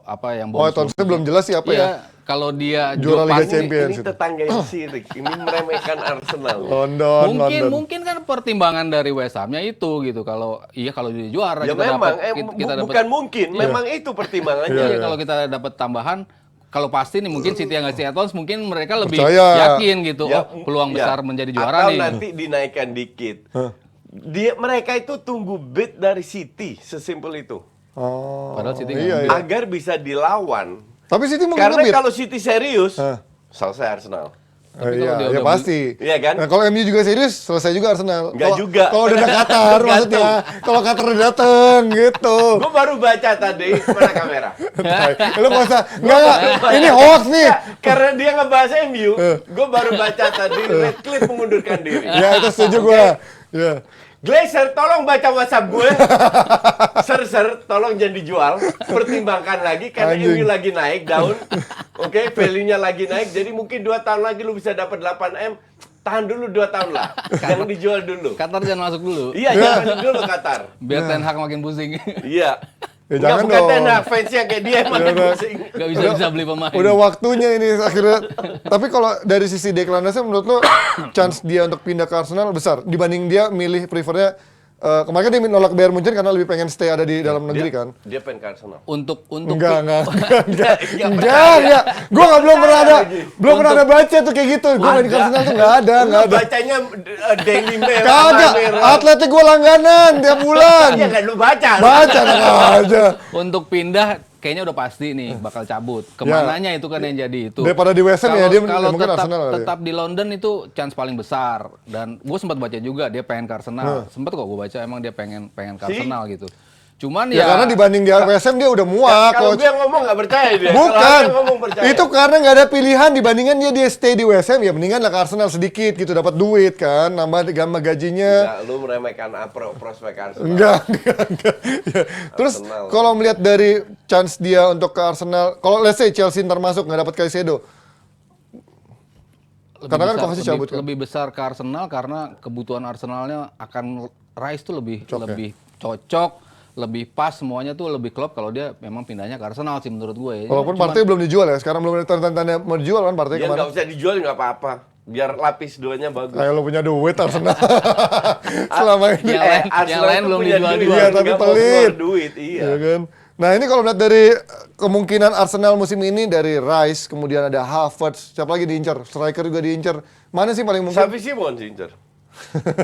apa yang bonus.
Tonsen belum jelas sih apa
Iya,
ya.
kalau dia
Juara Liga
pas-
Champions.
Ini tetangga Sirik, ini meremehkan Arsenal.
London.
mungkin kan pertimbangan dari West Ham-nya itu gitu. Kalau dia juara
Ya
kita
memang,
dapat kita dapat
bukan mungkin, memang itu pertimbangannya.
Iya, kalau kita dapat tambahan, kalau pasti nih mungkin City yang ngasih add-ons mungkin mereka lebih
Percaya.
yakin gitu.
Ya,
Peluang
ya.
besar menjadi juara
Atau
nih.
nanti dinaikkan dikit. Mereka itu tunggu bid dari City, sesimpel itu.
Oh.
Padahal City
iya.
Agar bisa dilawan.
Tapi City mungkin
Karena
ngebid.
kalau City serius,
Hah.
selesai Arsenal.
Tapi kalau dia
Iya
udah
pasti.
Iya kan?
Nah, kalau MU juga serius, selesai juga Arsenal.
Nggak
Kalau-
juga.
Kalau udah ada Qatar maksudnya. Kalau Qatar udah dateng gitu.
Gue baru baca tadi, mana kamera?
Lu nggak usah, enggak. Ini hoax nih.
Karena dia ngebahas MU, gue baru baca tadi Redcliffe mengundurkan diri.
Ya itu setuju gue. Ya.
Glazer, tolong baca WhatsApp gue. Ser, tolong jangan dijual. Pertimbangkan lagi karena
Anjing.
MU lagi naik daun. Oke, value-nya lagi naik. Jadi mungkin 2 tahun lagi lu bisa dapat 8M. Tahan dulu 2 tahun lah. Jangan dijual dulu.
Qatar jangan masuk dulu.
Iya, jangan dulu Qatar.
Biar Ten Hag makin pusing.
Iya.
Ya,
Enggak,
jangan
bukan
dong.
tenda fansnya kayak dia emang pusing.
Gak bisa beli pemain.
Udah waktunya ini akhirnya. Tapi kalau dari sisi Declan Rice menurut lo chance dia untuk pindah ke Arsenal besar dibanding dia milih prefernya kemarin kan dia nolak Bayern Munchen karena lebih pengen stay ada di dalam negeri kan.
Dia pengen ke Arsenal.
Untuk
Enggak.
percaya.
Gua nggak belum pernah ada baca tuh kayak gitu. Gua main ke Arsenal tuh nggak ada.
Bacanya Daily Mail.
Kagak. Atletik gua langganan tiap bulan.
Iya kan lu baca.
Baca aja.
Untuk pindah kayaknya udah pasti nih bakal cabut. Kemananya itu kan yang jadi itu.
Daripada di West Ham ya, dia
kalau
mungkin
tetap,
Arsenal kali ya.
tetap di London itu chance paling besar. Dan gue sempat baca juga dia pengen ke Arsenal. Sempat kok gue baca emang dia pengen ke Arsenal gitu. Cuman
Ya karena dibanding di West Ham dia udah muak.
Kalau
Coach.
gue ngomong nggak percaya dia.
Bukan.
Kalau dia ngomong percaya.
Itu karena nggak ada pilihan dibandingkan dia stay di West Ham ya mendingan lah ke Arsenal sedikit gitu dapat duit kan, nambah gajinya.
Enggak, lu meremehkan prospek Arsenal.
Enggak. Ya. Terus
Arsenal.
kalau melihat dari chance dia untuk ke Arsenal, kalau let's say Chelsea ntar masuk nggak dapat Caicedo. Karena kan Kovacic cabut kan.
lebih besar ke Arsenal karena kebutuhan Arsenalnya akan Rice tuh lebih cocok, lebih pas semuanya tuh lebih klop kalau dia memang pindahnya ke Arsenal sih menurut gue ya.
Walaupun Partey belum dijual ya, sekarang belum ada tanda-tanda mau dijual kan Partey
Dia
kemarin.
nggak usah dijual nggak apa-apa. Biar lapis duanya bagus.
Kayak lo punya duit Arsenal. Selama ini.
Yang lain
tuh
belum
punya
dijual
duit,
juga.
Iya, tapi
nggak mau
pelit.
keluar duit, iya.
Ya kan? Nah ini kalau lihat dari kemungkinan Arsenal musim ini dari Rice, kemudian ada Havertz, siapa lagi diincar? Striker juga diincar. Mana sih paling mungkin?
Xavi Simons Inter.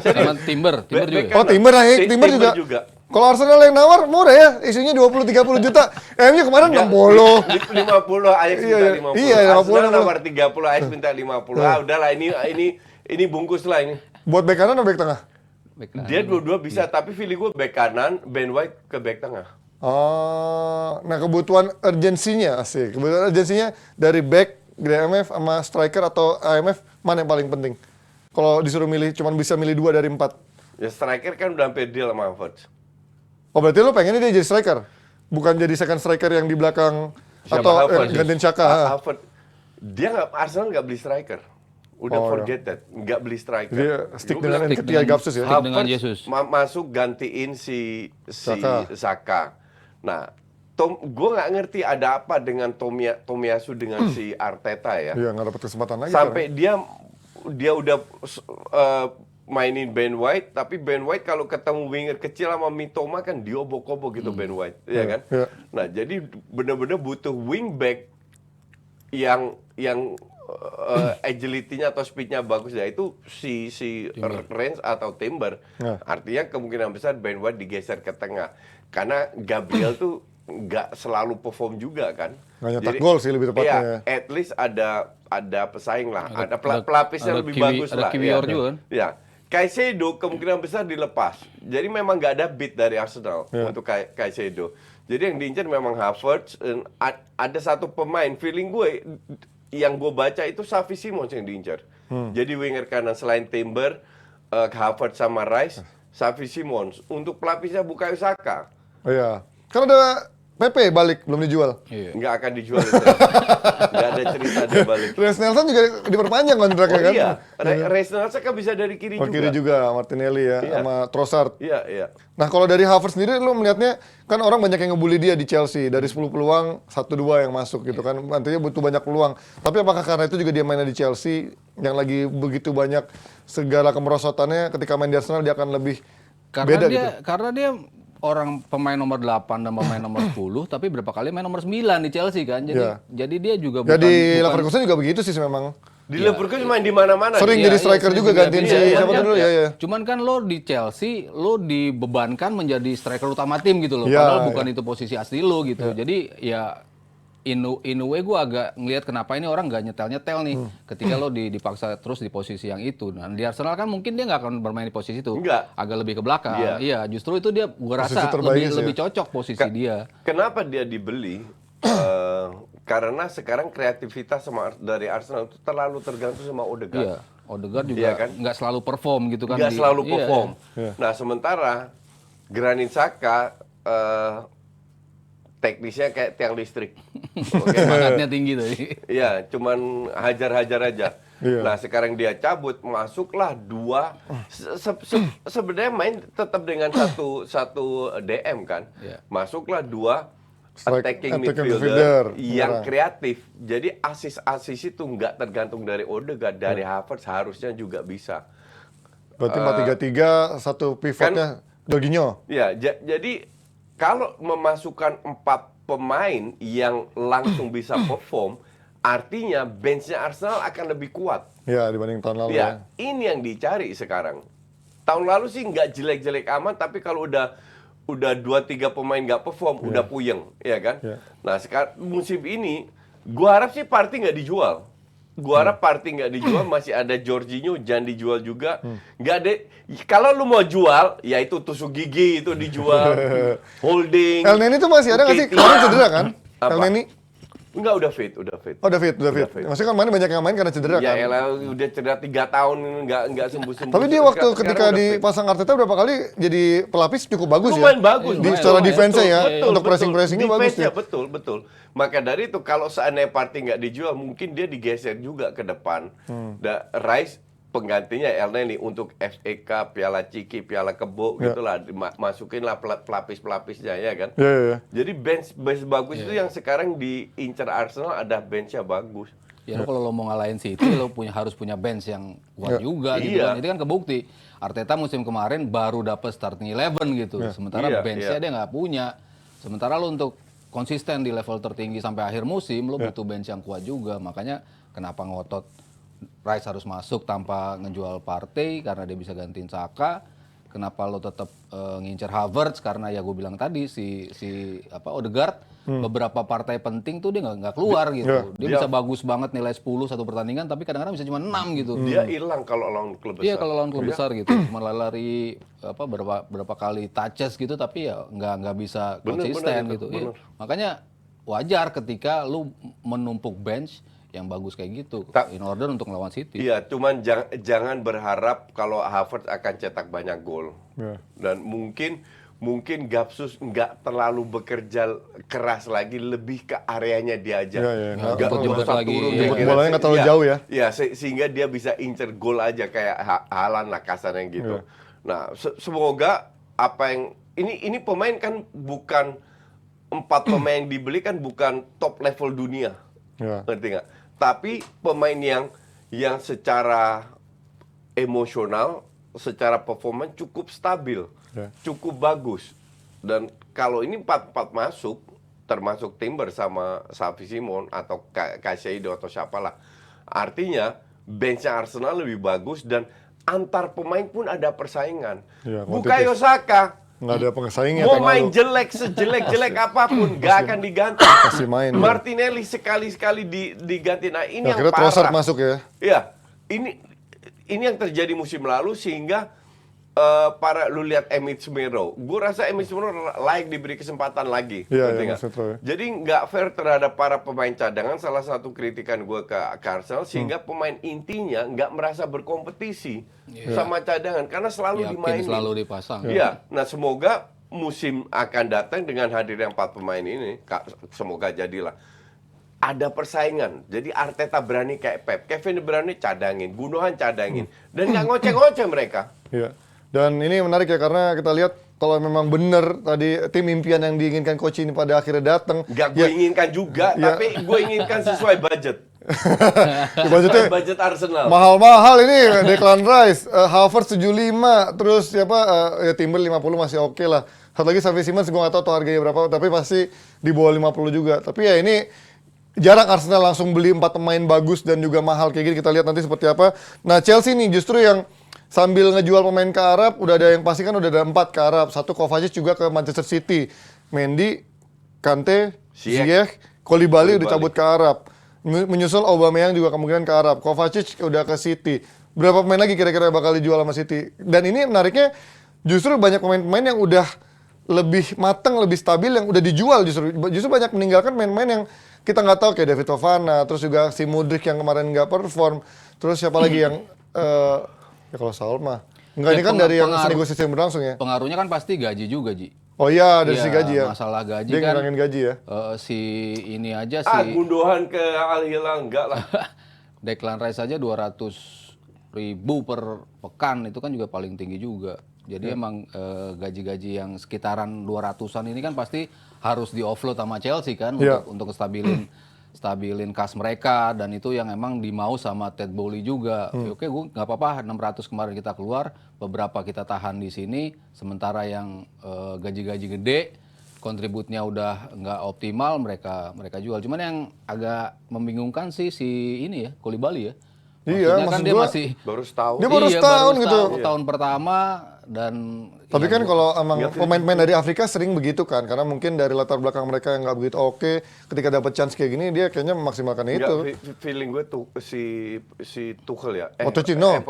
Sama Timber juga.
Oh Timber naik, Timber juga. Kalau Arsenal yang nawar murah ya, isunya 20-30 juta. MU kemarin 60.
50, Ajax minta 50.
Iya, 50.
Arsenal nawar 30, Ajax minta 50. Ah udahlah ini bungkus lah ini.
Buat bek kanan atau bek tengah?
Back kanan.
Dia dua-dua bisa, tapi feeling gue bek kanan, Ben White ke bek tengah.
Oh, nah kebutuhan urgensinya asik. Kebutuhan urgensinya dari back, DMF sama striker atau AMF mana yang paling penting? Kalau disuruh milih, cuman bisa milih 2 dari 4.
Ya striker kan udah sampai deal sama Havertz.
Oh berarti lo pengennya dia jadi striker? Bukan jadi second striker yang di belakang
Siapa
atau
Havertz?
gantiin Xhaka?
Havertz. Dia nggak, Arsenal nggak beli striker. Udah forget that, nggak beli striker.
Dia stick
Gua
dengan
bilang,
ketiga Gapsus ya?
Stick dengan Jesus.
Masuk gantiin si Saka. Nah, gue nggak ngerti ada apa dengan Tomiyasu dengan si Arteta ya.
Iya, nggak dapat kesempatan lagi.
Sampai dia udah mainin Ben White, tapi Ben White kalau ketemu winger kecil sama Mitoma kan diobok-obok gitu Ben White, ya kan?
Iya.
Nah, jadi benar-benar butuh wingback yang agility-nya atau speed-nya bagus, ya itu si Rennes atau Timber.
Nah.
Artinya kemungkinan besar Ben White digeser ke tengah. Karena Gabriel tuh nggak selalu perform juga kan.
Nggak nyetak gol sih lebih tepatnya.
Iya, at least ada pesaing lah, ada pelapis yang lebih bagus lah.
Ada Kiwior
ya.
juga kan?
Ya, Caicedo kemungkinan besar dilepas. Jadi memang nggak ada bid dari Arsenal untuk Caicedo. Jadi yang diincar memang Havertz. Ada satu pemain, feeling gue yang gue baca itu Xavi Simons yang diincar. Jadi winger kanan selain Timber, Havertz sama Rice, Xavi Simons. Untuk pelapisnya Bukayo Saka.
Oh iya. Kan ada PP balik, belum dijual.
Iya.
Nggak akan dijual itu. Nggak ada cerita dia balik.
Reece Nelson juga diperpanjang kontraknya kan?
Iya, Reece Nelson kan bisa dari kiri
Oh,
juga.
kiri juga, Martinelli ya,
Iya.
sama Trossard.
Iya.
Nah kalau dari Havertz sendiri lu melihatnya kan orang banyak yang ngebully dia di Chelsea dari 10 peluang 1-2 yang masuk gitu kan nantinya butuh banyak peluang tapi apakah karena itu juga dia mainnya di Chelsea yang lagi begitu banyak segala kemerosotannya ketika main di Arsenal dia akan lebih beda gitu.
Karena dia orang pemain nomor 8 dan pemain nomor 10 tapi berapa kali main nomor 9 di Chelsea kan. Jadi dia juga
Ya di Leverkusen juga begitu sih memang.
Di Leverkusen main di mana-mana.
Sering
dia.
jadi striker juga gantiin si siapa dulu ya.
Cuman kan lo di Chelsea lo dibebankan menjadi striker utama tim gitu loh.
Ya,
Padahal bukan itu posisi asli lo gitu. Jadi ya in a way gue agak ngelihat kenapa ini orang nggak nyetel nih ketika lo dipaksa terus di posisi yang itu. Nah di Arsenal kan mungkin dia nggak akan bermain di posisi itu.
Enggak.
Agak lebih ke belakang.
Iya.
Iya, justru itu dia gue rasa
terbaik sih
lebih cocok posisi dia.
Kenapa dia dibeli? Karena sekarang kreativitas dari Arsenal itu terlalu tergantung sama Odegaard.
Iya. Odegaard juga
Iya kan?
nggak selalu perform gitu kan.
Nggak selalu
Iya.
perform.
Iya.
Nah sementara Granit Xhaka teknisnya kayak tiang listrik.
Semangatnya tinggi tuh.
Iya, cuman hajar-hajar aja.
Iya.
Nah, sekarang dia cabut, masuklah 2. Sebenarnya main tetap dengan satu DM kan.
Iya.
Masuklah 2
attacking
attacking
midfielder,
midfielder yang
menyerang.
kreatif. Jadi asis itu nggak tergantung dari Odegaard, dari Havertz harusnya juga bisa.
Berarti 4-3-3, satu pivotnya Jorginho.
Ya, jadi kalau memasukkan 4 pemain yang langsung bisa perform, artinya benchnya Arsenal akan lebih kuat.
Ya, dibanding tahun lalu
Ya, ini yang dicari sekarang. Tahun lalu sih nggak jelek-jelek amat, tapi kalau udah 2-3 pemain nggak perform, udah puyeng, ya kan?
Ya.
Nah, sekarang musim ini, gua harap sih Partey nggak dijual. Gua harap Partey nggak dijual, masih ada Jorginho, jangan dijual juga. Nggak ada. Kalau lu mau jual, ya itu tusuk gigi itu dijual, holding.
El Neni tuh masih ada nggak sih?
Nketiah.
Kemarin cedera kan?
Apa?
El Neni?
Enggak, udah fit, udah fit.
Oh, udah fit.
fit.
Maksudnya kan kemarin banyak yang main karena cedera
Ya
kan?
elah, udah cedera 3 tahun nggak sembuh-sembuh.
Tapi dia waktu
Sekarang
ketika
udah fit.
dipasang Arteta berapa kali jadi pelapis cukup bagus
Lumayan
ya?
bagus.
Di
Lumayan,
secara
lumayan.
defense-nya ya,
Betul,
untuk
betul.
pressing-pressingnya bagus
Defense-nya
ya.
betul. Maka dari itu kalau seandainya Partey nggak dijual, mungkin dia digeser juga ke depan. Rice penggantinya El Neni untuk FA Cup, Piala Ciki, Piala Kebo
Ya.
gitulah. Masukinlah pelapis-pelapisnya ya kan.
Iya.
Jadi bench bagus itu yang sekarang diincar Arsenal ada bench-nya bagus.
Ya lo kalau lo mau ngalahin City lo harus punya bench yang kuat juga gitu
Iya.
kan. Ini kan kebukti. Arteta musim kemarin baru dapat starting 11 gitu. Sementara
Iya,
benchnya
iya.
dia nggak punya. Sementara lo untuk konsisten di level tertinggi sampai akhir musim lo butuh bench yang kuat juga. Makanya kenapa ngotot Rice harus masuk tanpa ngejual Partey karena dia bisa gantiin Saka. Kenapa lo tetap ngincer Havertz karena ya gue bilang tadi si Odegaard beberapa partai penting tuh dia nggak keluar gitu. Dia bisa bagus banget nilai 10 satu pertandingan tapi kadang-kadang bisa cuma 6 gitu.
Dia hilang kalau lawan klub besar.
Iya kalau lawan klub besar gitu. Cuma lari berapa kali touches gitu tapi ya nggak bisa
Bener,
konsisten
bener itu,
gitu.
bener.
Iya. Makanya wajar ketika lu menumpuk bench yang bagus kayak gitu in order untuk melawan City.
Iya, cuman jangan berharap kalau Havertz akan cetak banyak gol.
Ya.
Dan mungkin Gapsus nggak terlalu bekerja keras lagi, lebih ke areanya dia aja.
Iya,
Nggak
jemput-jemput
usah
lagi.
turun,
Jemput
dia
bolanya
kira-
nggak terlalu
iya,
jauh ya.
Iya, sehingga dia bisa incer gol aja kayak Haaland lah kasarnya gitu.
Iya.
Nah, semoga apa yang ini pemain kan bukan 4 pemain yang dibeli kan bukan top level dunia.
Ya.
Ngerti nggak? Tapi pemain yang secara emosional, secara performa cukup stabil,
Ya.
cukup bagus. Dan kalau ini 4 masuk, termasuk Timber sama Xavi Simon atau Caicedo atau siapalah, artinya benchnya Arsenal lebih bagus dan antar pemain pun ada persaingan.
Ya,
Bukayo
kompetitif.
Saka
Nggak ada pesaingnya
mau
tahun
main
lalu.
jelek sejelek-jelek apapun gak akan diganti.
Masih main.
Martinelli sekali-sekali diganti. Nah, ini yang
Akhirnya
parah.
Trossard masuk ya.
Iya. Ini yang terjadi musim lalu sehingga lu lihat Emile Smith Rowe. Gue rasa Emile Smith Rowe layak diberi kesempatan lagi.
Iya,
Ngerti
iya,
nggak?
Smith Rowe, ya.
Jadi nggak fair terhadap para pemain cadangan. Salah satu kritikan gue ke Arsenal sehingga pemain intinya nggak merasa berkompetisi sama cadangan karena selalu
Yakin
dimainin.
selalu dipasang.
Iya, nah semoga musim akan datang dengan hadirnya 4 pemain ini, semoga jadilah ada persaingan. Jadi Arteta berani kayak Pep, Kevin De Bruyne cadangin, Gundogan cadangin, dan nggak ngoceh-ngoceh mereka.
Iya. Dan ini menarik ya karena kita lihat kalau memang benar tadi tim impian yang diinginkan coach ini pada akhirnya datang.
Nggak gue inginkan juga,
Ya.
tapi gue inginkan sesuai budget.
Budgetnya
Sesuai budget Arsenal.
mahal-mahal ini Declan Rice, Havertz 75, terus siapa ya Timber 50 masih oke lah. Satu lagi Xavi Simons gue nggak tahu tuh harganya berapa, tapi pasti di bawah 50 juga. Tapi ya ini jarang Arsenal langsung beli 4 pemain bagus dan juga mahal kayak gini. Kita lihat nanti seperti apa. Nah Chelsea nih justru yang sambil ngejual pemain ke Arab, udah ada yang pasti kan udah ada 4 ke Arab. Satu Kovacic juga ke Manchester City. Mendy, Kante, Ziyech, Koulibaly udah cabut ke Arab. Menyusul Aubameyang juga kemungkinan ke Arab. Kovacic udah ke City. Berapa pemain lagi kira-kira bakal dijual sama City? Dan ini menariknya justru banyak pemain-pemain yang udah lebih matang, lebih stabil yang udah dijual justru banyak meninggalkan pemain-pemain yang kita nggak tahu kayak David Fofana, terus juga si Mudryk yang kemarin nggak perform, terus siapa lagi yang ya kalau Saul mah enggak,
Ya,
ini kan dari yang
pengaruh-
negosiasi yang berlangsung ya.
Pengaruhnya kan pasti gaji juga, Ji.
Oh iya, dari
Iya,
si gaji ya.
masalah gaji
Dia
kan.
ngilangin gaji ya.
Si ini aja
Gundogan ke Al Hilal enggak lah.
Declan Rice aja 200.000 per pekan itu kan juga paling tinggi juga. Jadi emang gaji-gaji yang sekitaran 200-an ini kan pasti harus di offload sama Chelsea kan untuk stabilin kas mereka, dan itu yang emang dimau sama Ted Bowley juga. Oke, gue nggak apa-apa 600 kemarin kita keluar, beberapa kita tahan di sini, sementara yang gaji-gaji gede kontributnya udah nggak optimal mereka jual. Cuman yang agak membingungkan sih si ini ya, Koulibaly ya.
Iya,
Maksudnya kan
maksud
dia
gua
masih
Baru setahun.
dia baru setahun gitu.
tahun pertama dan
Tapi
ya,
kan kalau emang pemain-pemain dari Afrika sering begitu kan, karena mungkin dari latar belakang mereka yang nggak begitu oke, ketika dapat chance kayak gini dia kayaknya memaksimalkan itu.
Feeling gue tuh si Tuchel ya.
Pochettino.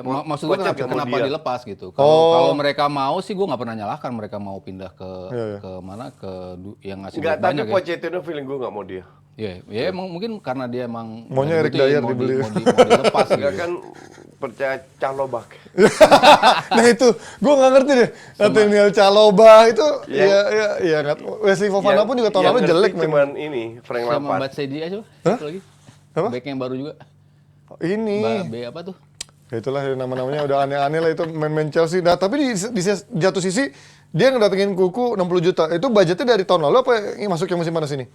maksud gue kenapa dilepas gitu.
Oh.
Kalau mereka mau sih gue nggak pernah nyalahkan mereka mau pindah ke mana yang ngasih
Enggak,
duit
tapi
banyak ya.
Pochettino feeling gue nggak mau dia.
Ya emang mungkin karena dia emang
Maunya Eric
dibutuhin,
Dyer
mau
dibeli.
mau dilepas
Enggak
gitu.
kan percaya calobak.
Nah itu, gue nggak ngerti deh. Nathaniel Chalobah itu, ya nggak. Wesley Fofana pun juga tahun lalu jelek memang.
Cuman ini Frank
Sama
Lampard.
Batshuayi aja satu lagi.
Apa?
Back yang baru juga.
Ini.
B apa tuh?
Ya itulah nama-namanya udah aneh-aneh lah itu main-main Chelsea. Nah, tapi di jatuh sisi dia ngedatengin Kuku 60 juta. Itu budgetnya dari tahun lalu apa yang masuk yang musim panas ini?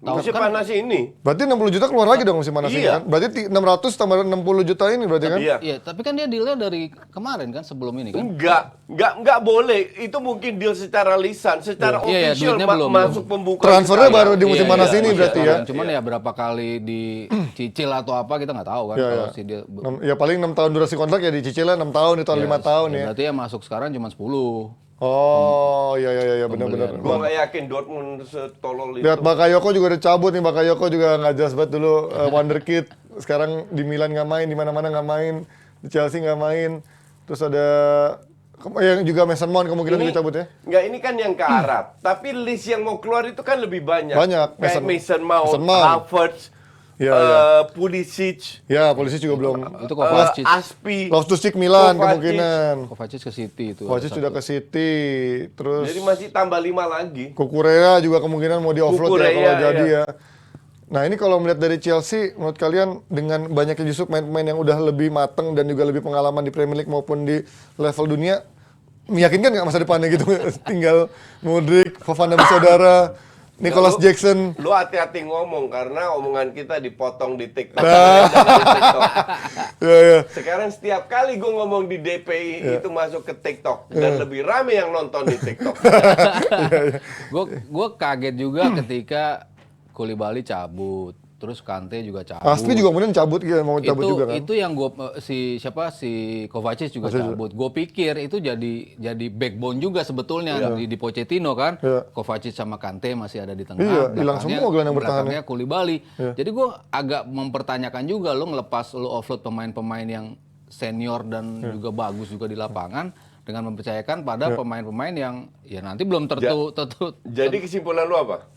Musim panas ini.
Berarti 60 juta keluar lagi dong musim panas ini
Iya.
kan? Berarti 600 tambah 60 juta ini berarti kan?
Iya.
Iya, tapi kan dia dealnya dari kemarin kan, sebelum ini kan.
Enggak boleh. Itu mungkin deal secara lisan, secara
Iya,
official
duitnya belum.
masuk pembukaan.
Transfernya
kita.
baru di musim
Iya,
panas
iya,
ini
iya,
berarti
iya.
ya?
Cuman ya berapa kali dicicil atau apa kita nggak tahu kan.
Iya,
Kalau
iya.
si dia
Ya paling 6 tahun durasi kontrak ya dicicilnya 6 tahun, di tahun 5 tahun ya.
Berarti ya masuk sekarang cuma 10.
Oh, iya benar-benar.
Gue nggak yakin Dortmund setolol itu.
Lihat Bakayoko juga udah cabut nih, Bakayoko juga nggak jelas banget dulu wonderkid. Sekarang di Milan nggak main, di mana-mana nggak main, di Chelsea nggak main. Terus ada yang juga Mason Mount kemungkinan juga cabut ya.
Enggak, ini kan yang ke Arab. Tapi list yang mau keluar itu kan lebih banyak.
Banyak.
Kayak Mason Mount,
Mason Mount.
Havertz,
Iya,
Pulisic,
Ya, polisi juga belum.
Itu Kovacic.
Aspi.
Loftus-Cheek Milan
Kovacic.
kemungkinan.
Kovacic ke City itu.
Kovacic sudah ke City. Terus
Jadi masih tambah 5 lagi.
Kukurea juga kemungkinan mau di-offload ya
Kukurea,
kalau jadi
iya.
ya. Nah ini kalau melihat dari Chelsea, menurut kalian dengan banyaknya justru pemain-pemain yang udah lebih mateng dan juga lebih pengalaman di Premier League maupun di level dunia, meyakinkan nggak masa depannya gitu? Tinggal Modric, Fofana bersaudara, Nicholas Jackson.
Lu hati-hati ngomong karena omongan kita dipotong di TikTok.
Nah.
Di TikTok.
Ya.
Sekarang setiap kali gue ngomong di DPI itu masuk ke TikTok dan lebih rame yang nonton di TikTok.
Gue kaget juga ketika Koulibaly cabut, terus Kante juga cabut.
Aspi juga kemudian cabut gitu, mau cabut juga kan?
Itu yang si Kovacic juga cabut. Gue pikir itu jadi backbone juga sebetulnya di Pochettino kan.
Iya.
Kovacic sama Kante masih ada di tengah.
Iya, hilang semua gelandang bertahan.
Belakangnya Koulibaly. Jadi gue agak mempertanyakan juga lo ngelepas lo offload pemain-pemain yang senior dan juga bagus juga di lapangan dengan mempercayakan pada pemain-pemain yang ya nanti belum
Jadi kesimpulan lu apa?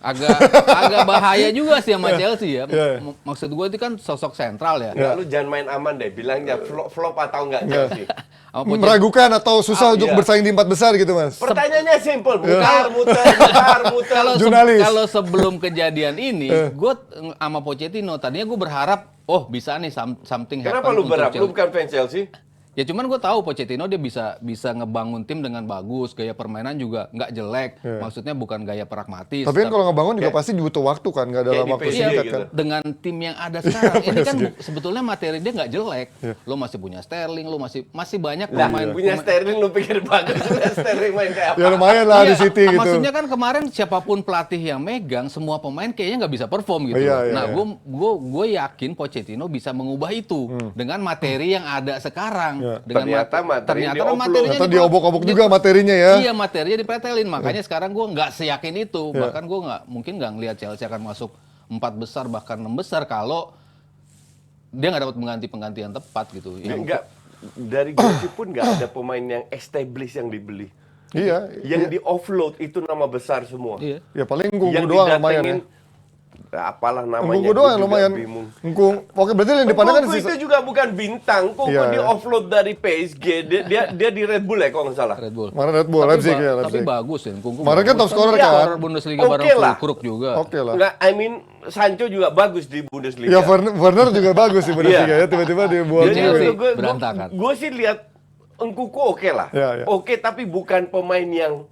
agak bahaya juga sih sama Chelsea ya. Maksud gue itu kan sosok sentral ya.
Enggak, lu jangan main aman deh. Bilangnya flop atau enggak Chelsea.
Sama Pochettino.
Meragukan atau susah untuk
iya.
bersaing di 4 besar gitu mas?
Pertanyaannya simple, muter.
Jurnalis.
Kalau sebelum kejadian ini, gue sama Pochettino tadinya gue berharap, oh bisa nih something happen.
Kenapa lu
untuk
berharap?
Chelsea.
Lu bukan fans Chelsea?
Ya cuman gue tahu Pochettino dia bisa ngebangun tim dengan bagus, gaya permainan juga nggak jelek. Maksudnya bukan gaya pragmatis.
Tapi kan kalau ngebangun juga pasti butuh waktu kan, nggak dalam
Kayak di
waktu
PSG
singkat
gitu.
kan.
dengan tim yang ada sekarang ini kan sebetulnya materi dia nggak jelek. Lo masih punya Sterling, lo masih banyak
Lah,
pemain.
punya Sterling lu pikir bagus. Sterling main kayak apa?
Ya lumayan lah di
Iya,
City gitu.
maksudnya kan kemarin siapapun pelatih yang megang, semua pemain kayaknya nggak bisa perform gitu.
Iya, iya,
Nah,
iya.
gue yakin Pochettino bisa mengubah itu dengan materi yang ada sekarang. Dengan
Ternyata
ternyata materinya
Ternyata diobok-obok juga materinya ya.
Iya, materinya dipretelin. Makanya sekarang gue nggak seyakin itu. Bahkan gue mungkin nggak ngelihat Chelsea akan masuk 4 besar bahkan 6 besar kalau dia nggak dapat pengganti yang tepat gitu.
Enggak, dari Chelsea pun nggak ada pemain yang established yang dibeli.
Iya.
Yang di offload itu nama besar semua.
Iya.
Ya paling gue
Yang
doang lumayan ya.
didatengin apalah namanya.
Nkunku
gua
doang yang
juga
lumayan.
bingung.
Oke, berarti yang dipandangkan
Nkunku itu juga bukan bintang. Nkunku
Iya,
di
iya.
offload dari PSG. Dia di Red Bull ya kalau nggak salah.
Red Bull.
Kemarin Red Bull,
Tapi
Leipzig ya,
Tapi
Leipzig.
bagus ya. Nkunku
Kemarin kan
bagus.
top scorer
Iya,
kan.
Bundesliga
Oke
bareng
lah.
Fulkrug juga.
Oke lah.
Nggak, I mean Sancho juga bagus di Bundesliga.
Ya Werner juga bagus di Bundesliga
Iya.
ya, tiba-tiba dia buang
Jadi
juga.
Chelsea berantakan.
Gue sih lihat Nkunku oke lah.
Iya, iya.
Oke, tapi bukan pemain yang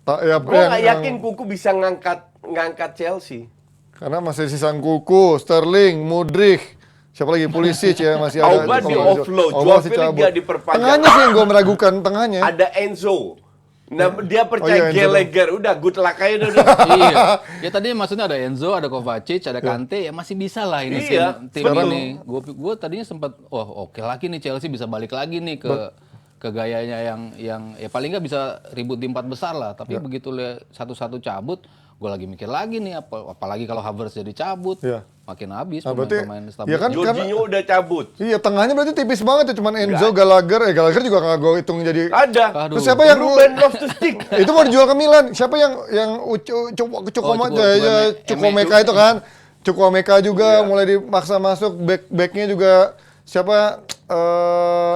Ya,
gue nggak
yang-
yakin Nkunku bisa ngangkat Chelsea.
Karena masih sisa Nkunku, Sterling, Mudryk, siapa lagi Pulisic ya masih ada.
Auba di offload,
Auba
Joao
masih
Felix
cabut.
nggak diperpanjang.
Tengahnya sih yang gue meragukan tengahnya.
Ada Enzo. Nah, dia
iya,
percaya
Enzo.
Gallagher, udah good luck aja udah.
Iya. Ya tadinya maksudnya ada Enzo, ada Kovacic, ada Kante, ya masih bisa lah ini
Iya,
tim
betul.
ini. Gue tadinya sempat, oke lagi nih Chelsea bisa balik lagi nih ke gayanya yang ya paling nggak bisa ribut di 4 besar lah. Tapi begitu lihat satu-satu cabut, gue lagi mikir lagi nih apalagi kalau Havertz jadi cabut,
Iya.
makin habis
Nah, berarti-
pemain
ya
stabil.
kan-
Jorginho udah cabut.
Iya, tengahnya berarti tipis banget ya, cuman Enzo, Gallagher juga nggak gue hitung jadi.
Ada.
Aduh.
Terus siapa yang
Ruben Loftus-Cheek.
itu mau dijual ke Milan? Siapa yang Chukwuemeka itu kan? Chukwuemeka juga
Iya.
mulai dimaksa masuk, backnya juga siapa?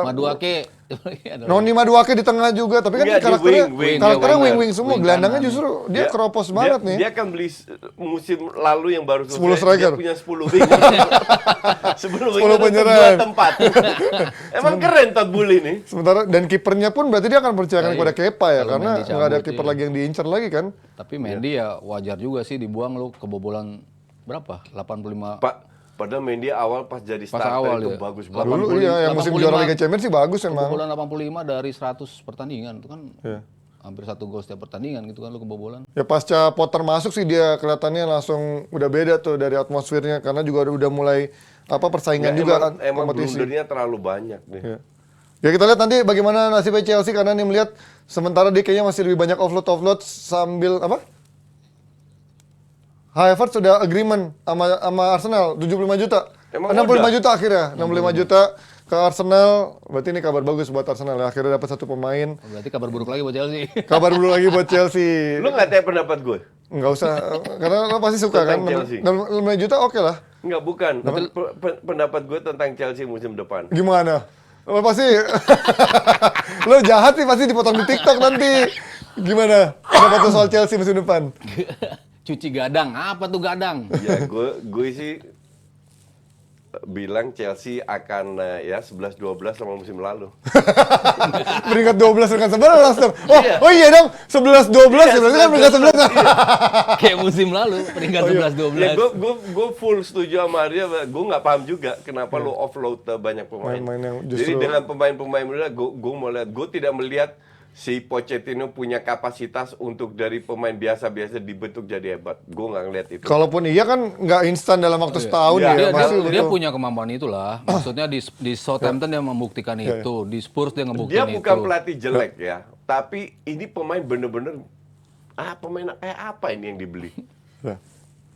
Maduake. Ada
Noni Maduake di tengah juga, tapi kan
Enggak, di
karakternya
wing.
karakternya
Dia
wing semua.
wing
Gelandangnya
kanan.
justru dia keropos banget nih.
Dia kan beli musim lalu yang baru
10
selesai,
striker.
dia punya 10 wing.
10
10 wing untuk
penyerang.
2 tempat. Emang keren Todd Boehly nih.
Sementara dan kipernya pun berarti dia akan percayakan
Iya.
kepada Kepa ya,
Kalau
karena
Mendy
nggak ada
cabut,
kiper
iya.
lagi yang diincar lagi kan.
Tapi Mendy ya wajar juga sih dibuang lu kebobolan berapa? 85.
Padahal Mendy awal pas jadi
Pas
starter
awal
itu
ya.
bagus banget.
Dulu iya yang musim
85.
juara Liga Champions sih bagus emang.
Kebobolan 85 dari 100 pertandingan itu kan
Iya.
hampir 1 gol setiap pertandingan gitu kan lu kebobolan.
Ya pasca Potter masuk sih dia kelihatannya langsung udah beda tuh dari atmosfernya karena juga udah mulai persaingan
Ya,
juga
emang
kompetisi.
blundernya terlalu banyak nih.
Ya. Ya kita lihat nanti bagaimana nasibnya Chelsea karena nih melihat sementara dia kayaknya masih lebih banyak offload sambil apa? Havertz sudah agreement sama Arsenal 75 juta.
Emang
65
udah?
juta akhirnya, 65 juta ke Arsenal. Berarti ini kabar bagus buat Arsenal ya. Akhirnya dapat satu pemain.
Oh, berarti kabar buruk lagi buat Chelsea.
Kabar dulu lagi buat Chelsea.
Lu nggak tahu pendapat gue?
Enggak usah, karena lo pasti suka kan.
Tentang Chelsea.
65 juta oke lah.
Enggak, bukan. Pendapat gue tentang Chelsea musim depan.
Gimana? Lo pasti, lo jahat sih pasti dipotong di TikTok nanti. Gimana? Pendapat lo soal Chelsea musim depan?
Cuci gadang, apa tuh gadang?
Ya gue sih bilang Chelsea akan ya 11-12 sama musim lalu.
Peringkat 12 peringkat 11 dong.
Iya.
Oh iya dong, 11 12 ya
Iya,
berarti kan peringkat 11.
Kayak musim lalu peringkat
Oh, iya.
11-12.
Ya gue full setuju sama dia. Gue nggak paham juga kenapa lu offload banyak pemain.
Pemain yang
Jadi
justru-
dengan pemain-pemain muda, gue mau lihat. Gue tidak melihat si Pochettino punya kapasitas untuk dari pemain biasa-biasa dibentuk jadi hebat. Gue nggak ngeliat itu.
Kalaupun iya kan nggak instan dalam waktu setahun
Iya,
ya.
dia,
Masih
dia
butuh.
punya kemampuan itulah. Maksudnya di Southampton dia membuktikan
Iya,
itu, di Spurs dia
Dia
ngebuktiin
bukan
itu.
pelatih jelek ya, tapi ini pemain bener-bener pemain kayak apa ini yang dibeli?
Ya.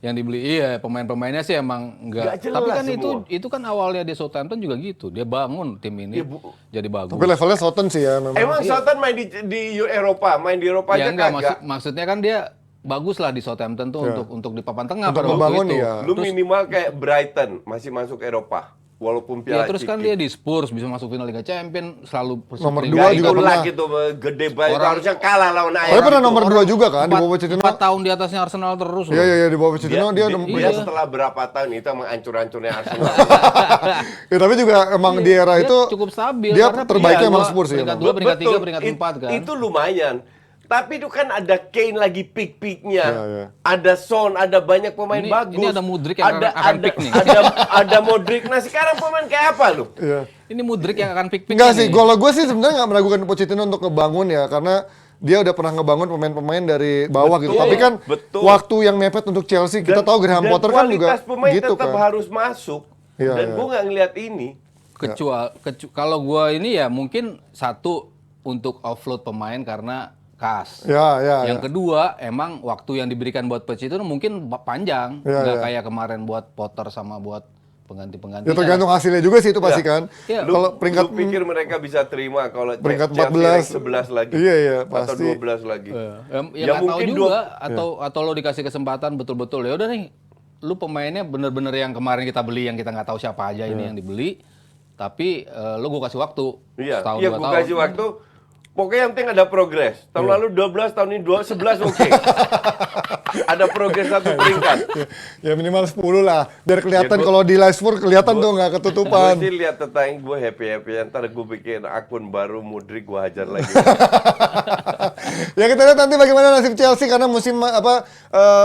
Yang dibeli iya pemain-pemainnya sih emang
Nggak
enggak.
jelas
Tapi kan
semua.
itu kan awalnya di Southampton juga gitu. Dia bangun tim ini
Ya, Bu.
jadi bagus.
Tapi levelnya Soton sih ya memang.
Emang Southampton main di Eropa, main di Eropa
Ya
aja
enggak
kagak.
maksudnya kan dia bagus lah di Southampton tuh
Ya.
untuk di papan tengah
Untuk
pada waktu
membangun,
itu.
iya.
Lu minimal kayak Brighton masih masuk Eropa, walaupun
Ya
Piala
terus kan
Ciki.
dia di Spurs bisa masuk final Liga Champions selalu
Nomor
peringkat
dua
Ya,
juga
itulah
pernah.
gitu gede banget.
Orang-
Harusnya kalah lawan
Tapi
Ajax.
pernah nomor 2 juga kan di bawah Pochettino.
4 tahun di atasnya Arsenal terus loh.
Iya iya iya di bawah Pochettino dia udah
dia setelah berapa tahun itu emang hancur-hancurnya Arsenal.
Ya, tapi juga emang di era
Dia
itu
cukup stabil
dia
karena
terbaiknya
peringkat
emang
dua-
Spurs sih.
peringkat
emang.
2, peringkat 3,
Betul.
peringkat 4 kan.
Itu lumayan. Tapi itu kan ada Kane lagi peak-peaknya.
Iya, iya.
Ada Son, ada banyak pemain
Ini-
bagus.
ini ada Mudryk yang akan pick nih.
Ada Modric. Nah sekarang pemain kayak apa lu?
Iya.
Ini Mudryk yang akan pick-pick
Enggak sih,
ini.
kalau gue sih sebenarnya nggak meragukan Pochettino untuk ngebangun ya, karena dia udah pernah ngebangun pemain-pemain dari bawah gitu.
Betul,
Tapi kan
betul.
waktu yang mepet untuk Chelsea, kita tahu Graham Potter kan juga
kualitas pemain
gitu
tetap
kan.
harus masuk.
Iya,
Dan
iya.
gue nggak ngeliat ini.
Kalau gua ini ya mungkin satu untuk offload pemain karena kas.
Ya, ya,
Yang
ya.
kedua, emang waktu yang diberikan buat Pochettino mungkin panjang,
Ya,
nggak
ya.
kayak kemarin buat Potter sama buat pengganti-pengganti.
Ya tergantung hasilnya juga sih itu pasti
Ya.
kan.
Iya.
Kalau peringkat
Lu pikir mereka bisa terima kalau
peringkat
Chelsea
14
rank 11 lagi?
Iya, iya,
Atau
pasti.
12 lagi.
Ya
Ya
nggak tahu
mungkin
juga atau lo dikasih kesempatan betul-betul ya udah nih lu pemainnya bener-bener yang kemarin kita beli yang kita nggak tahu siapa aja ini yang dibeli, tapi lu gue kasih waktu
Iya,
setahun
iya
2
gue
tahun.
kasih waktu. Pokoknya yang penting ada progres. Tahun lalu 12, tahun ini 11 oke. Ada progres 1 peringkat.
Ya minimal 10 lah. Biar kelihatan
Ya,
kalau di live sport kelihatan tuh nggak ketutupan.
Gue sih lihat tetangga gue happy-happy. Ntar gue bikin akun baru Mudrik gue hajar lagi.
Ya kita lihat nanti bagaimana nasib Chelsea karena musim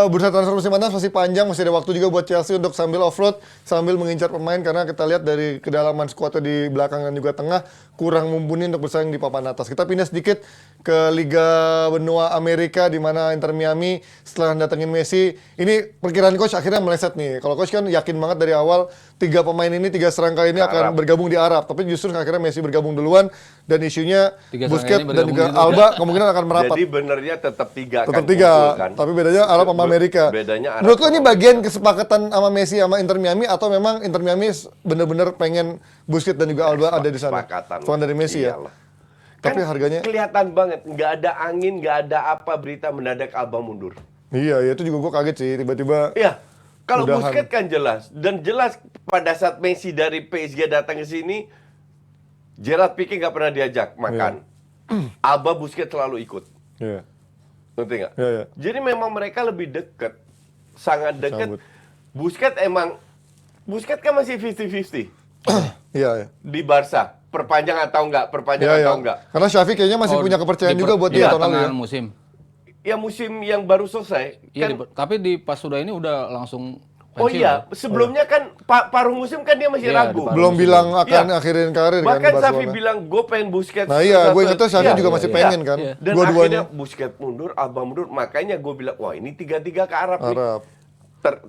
bursa transfer musim panas masih panjang, masih ada waktu juga buat Chelsea untuk sambil offload, sambil mengincar pemain karena kita lihat dari kedalaman skuadnya di belakang dan juga tengah kurang mumpuni untuk bersaing di papan atas. Kita pindah sedikit ke Liga Benua Amerika di mana Inter Miami setelah datengin Messi, ini perkiraan coach akhirnya meleset nih. Kalau coach kan yakin banget dari awal 3 pemain ini, 3 serangka ini akan bergabung di Arab, tapi justru akhirnya Messi bergabung duluan dan isunya
3
Busquets
serangka ini
dan juga
bergabung
Alba kemungkinan akan merapat.
Jadi benernya tetap 3
Tetap
kan.
3,
kumpul kan.
tapi bedanya Arab sama Amerika.
Bedanya Arab
Menurut lo ini
sama
bagian kesepakatan sama Messi sama Inter Miami atau memang Inter Miami bener-bener pengen Busquets dan juga Alba ada di sana?
Kesepakatan.
Soal dari Messi ya.
Iyalah.
Tapi
Kan
harganya
kelihatan banget, nggak ada angin, nggak ada apa berita mendadak Alba mundur.
iya, ya itu juga gue kaget sih tiba-tiba.
Iya, kalau
Mudahan.
Busquets kan jelas dan jelas pada saat Messi dari PSG datang ke sini, Gerard Pique nggak pernah diajak makan. Alba Busquets selalu ikut,
Iya.
ngerti nggak?
Iya, iya.
Jadi memang mereka lebih dekat, sangat dekat.
Sambut.
Busquets kan masih 50-50
Iya, iya.
di Barca. Perpanjang atau enggak, perpanjang
Iya, iya.
atau enggak.
Karena Xavi kayaknya masih punya kepercayaan juga buat
di
dia tahun lalu ya.
pertengahan musim.
Ya musim yang baru selesai.
Iya,
kan,
tapi di pas sudah ini udah langsung
oh
pensiun
iya,
loh.
sebelumnya kan paruh musim kan dia masih
Iya,
ragu.
di paruh
Belum
musim.
bilang akan
Iya.
akhirin karir kan di
Bahkan Xavi
Barcelona.
bilang gue pengen Busquets.
Nah iya, gue
satu-
ingatnya Xavi
Iya,
juga masih
iya.
pengen kan.
Iya.
Dan
Dua-duanya.
akhirnya Busquets mundur, Alba mundur, makanya gue bilang wah ini 3-3 ke Arab, nih.
Arab.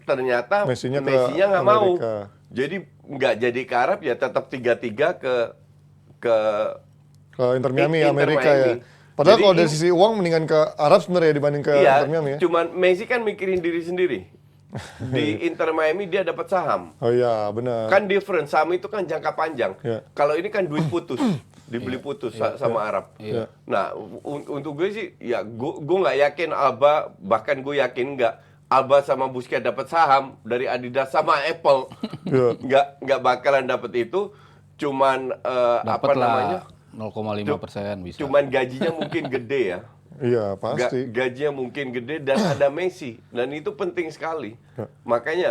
Ternyata
Messinya ke
Messinya nggak mau.
Amerika.
Jadi nggak jadi ke Arab ya tetap 3-3 ke
Ke Inter Miami,
Inter
Amerika ya.
Miami.
Padahal
Jadi
kalau dari sisi uang mendingan ke Arab sebenarnya dibanding ke
iya,
Inter Miami ya.
cuman Messi kan mikirin diri sendiri. Di Inter Miami dia dapat saham.
Oh iya, benar.
Kan different, saham itu kan jangka panjang.
Iya.
Kalau ini kan duit putus, dibeli putus sama Arab.
Iya.
Nah, untuk gue sih, ya gue nggak yakin Alba, bahkan gue yakin nggak Alba sama Busquets dapat saham dari Adidas sama Apple.
Iya.
Nggak bakalan dapat itu, cuman apa
Dapat
namanya?
lah 0,5% bisa.
Cuman gajinya mungkin gede ya.
Iya, pasti.
Gajinya mungkin gede dan ada Messi dan itu penting sekali.
Ya.
Makanya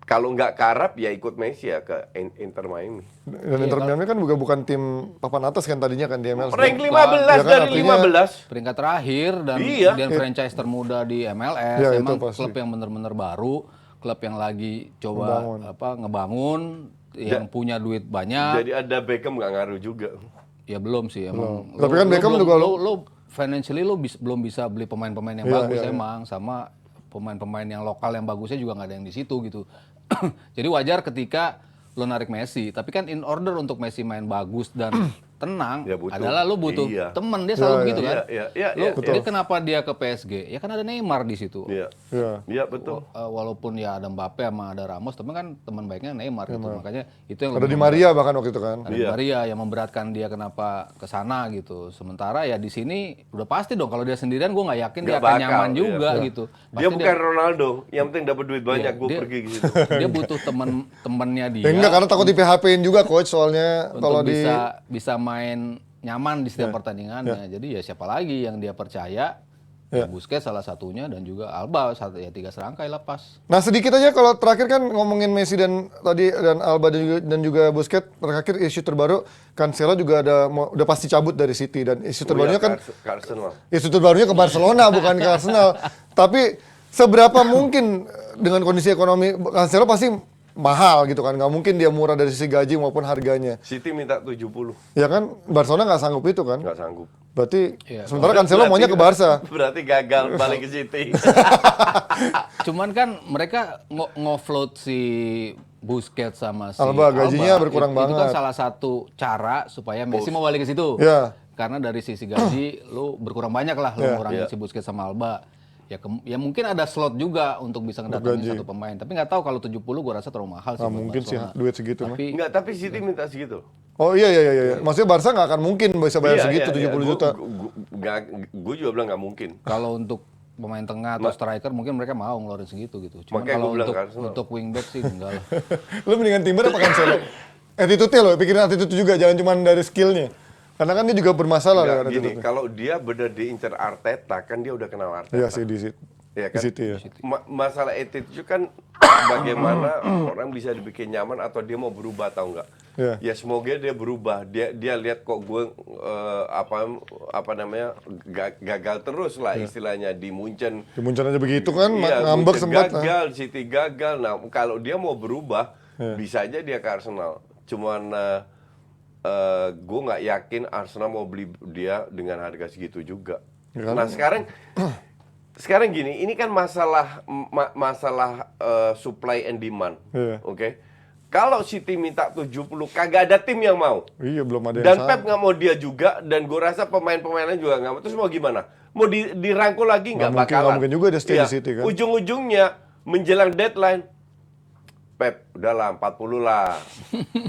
kalau nggak ke Arab ya ikut Messi ya ke Inter Miami.
Dan Inter Miami kan juga bukan tim papan atas kan tadinya kan di MLS.
Rank 15
Ya kan,
dari
artinya-
15.
Peringkat terakhir dan
Iya.
franchise termuda di MLS.
Iya, itu
Emang
pasti.
klub yang benar-benar baru, klub yang lagi
Ngebangun.
coba ngebangun, yang punya duit banyak.
Jadi ada Beckham nggak ngaruh juga.
Ya belum sih emang.
Tapi kan Beckham juga
lo financially belum bisa beli pemain-pemain yang
Iya,
bagus
iya, iya.
emang, sama pemain-pemain yang lokal yang bagusnya juga nggak ada yang di situ gitu. Jadi wajar ketika lo narik Messi, tapi kan in order untuk Messi main bagus dan tenang
Ya, butuh.
adalah lo butuh
Iya.
temen, dia selalu
Iya,
begitu
iya.
kan.
Iya, iya,
Lo
iya,
dia kenapa dia ke PSG? Ya kan ada Neymar di situ.
Iya.
Iya.
Iya betul.
Walaupun ya ada Mbappe sama ada Ramos, tapi kan teman baiknya Neymar gitu. Makanya itu yang
Ada
lebih
di Maria bahkan waktu itu kan.
ada
Iya.
Maria yang memberatkan dia kenapa ke sana gitu. Sementara ya di sini udah pasti dong kalau dia sendirian gue nggak yakin dia
Nggak
akan
bakal,
nyaman
iya.
juga
Iya.
gitu.
Dia bukan Ronaldo, yang penting dapat duit banyak,
Iya,
gue
dia-
pergi ke situ.
dia butuh temennya dia
Ya enggak, karena takut di PHP-in juga coach soalnya
untuk
kalau di
bisa main nyaman di setiap pertandingannya. Jadi ya siapa lagi yang dia percaya? Ya Busquets salah satunya dan juga Alba ya 3 serangkai lah pas.
Nah sedikit aja kalau terakhir kan ngomongin Messi dan tadi dan Alba dan juga Busquets, terakhir isu terbaru Cancelo juga udah pasti cabut dari City dan isu terbarunya kan
Ke Arsenal.
isu terbarunya ke Barcelona bukan ke Arsenal. Tapi seberapa mungkin dengan kondisi ekonomi Cancelo pasti mahal gitu kan, nggak mungkin dia murah dari sisi gaji maupun harganya.
City minta 70,
Ya kan Barcelona nggak sanggup itu kan.
nggak sanggup.
Berarti
Iya.
sementara Cancelo maunya ke Barca.
Berarti gagal balik ke City.
Cuman kan mereka ngofloat si Busquets sama si
Alba, gajinya berkurang
Itu
banget.
kan salah satu cara supaya Messi mau balik ke situ.
Iya.
Karena dari sisi gaji lu berkurang banyak lah lu
Iya.
ngurangin
Iya.
si Busquets sama Alba. Ya mungkin ada slot juga untuk bisa ngedatengin
gaji.
satu pemain. Tapi nggak tahu kalau 70 gua rasa terlalu mahal sih.
Nggak
buat
mungkin sih
Barcelona.
duit segitu mah.
Tapi
Enggak, tapi City minta segitu.
Oh iya. Maksudnya Barca nggak akan mungkin bisa bayar segitu 70 juta.
Gue juga bilang nggak mungkin.
kalau untuk pemain tengah atau striker mungkin mereka mau ngeluarin segitu gitu. Cuma
Makanya
kalau
gua bilang
untuk
kan, Arsenal.
untuk wingback sih enggak lah.
Lu mendingan Timber apa Cancelo? Attitude-nya loh, pikirin attitude juga, jangan cuma dari skill-nya. Karena kan dia juga bermasalah
Enggak,
dengan
gini,
attitude-nya.
kalau dia benar diincar Arteta, kan dia udah kenal Arteta.
Iya sih di situ.
Ya
Di
kan?
City ya.
Masalah attitude kan bagaimana orang bisa dibikin nyaman atau dia mau berubah atau enggak.
Iya.
Ya semoga dia berubah. Dia lihat kok gue apa namanya gagal terus lah istilahnya di Munchen.
Di Munchen aja begitu kan,
Iya,
ngambek
Munchen
sempat.
gagal, City gagal. Nah, kalau dia mau berubah, bisa aja dia ke Arsenal. Cuman gue nggak yakin Arsenal mau beli dia dengan harga segitu juga.
Ya.
Nah sekarang gini, ini kan masalah supply and demand,
Iya.
oke? Kalau City minta 70, kagak ada tim yang mau.
Iya, belum ada yang
Dan
sama.
Pep nggak mau dia juga, dan gue rasa pemain-pemainnya juga nggak mau. Terus mau gimana? Mau dirangkul lagi nggak
Nggak
bakalan.
mungkin juga dia stay di
Iya,
City kan.
Ujung-ujungnya menjelang deadline, Pep, udahlah 40 lah.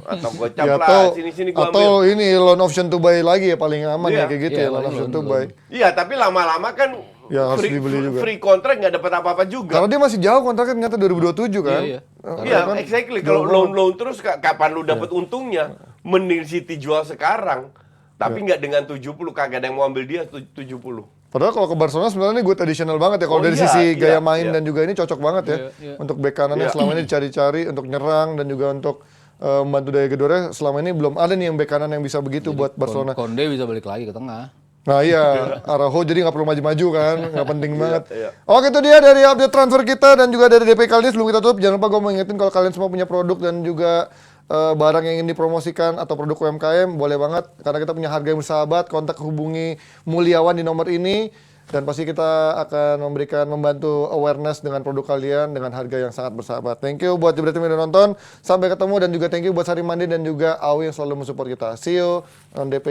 Atau gocap
Ya,
lah, sini-sini gue ambil.
atau ini loan option to buy lagi ya paling aman
Iya.
ya kayak gitu
Iya,
ya, loan option to buy.
Iya, tapi lama-lama kan
Ya, harus dibeli juga.
free kontrak nggak dapat apa-apa juga.
Karena dia masih jauh kontraknya ternyata 2027 kan.
Iya, iya.
Iya,
kan
exactly.
jauh
Kalau
banget.
loan terus kapan lu dapat untungnya? Mending City jual sekarang. Tapi nggak dengan 70, kagak ada yang mau ambil dia 70.
Padahal kalau ke Barcelona sebenarnya ini good additional banget ya. Kalau
Oh
dari
iya,
sisi
iya,
gaya main
iya.
dan juga ini cocok banget ya.
Iya.
Untuk bek kanan yang
Iya.
selama ini dicari-cari untuk nyerang dan juga untuk membantu Daya Gedore. Selama ini belum ada nih yang bek kanan yang bisa begitu buat Barcelona.
Konde bisa balik lagi ke tengah.
Nah iya, Araujo jadi nggak perlu maju-maju kan, nggak penting banget.
iya.
Oke, itu dia dari update transfer kita dan juga dari DP kali ini. Sebelum kita tutup, jangan lupa gue mau ingetin kalau kalian semua punya produk dan juga barang yang ingin dipromosikan atau produk UMKM, boleh banget. Karena kita punya harga yang bersahabat, kontak hubungi Mulyawan di nomor ini. Dan pasti kita akan membantu awareness dengan produk kalian dengan harga yang sangat bersahabat. Thank you buat Jebret yang udah nonton. Sampai ketemu dan juga thank you buat Sari Mandi dan juga Awi yang selalu mensupport kita. See you on DP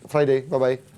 Friday. Bye-bye.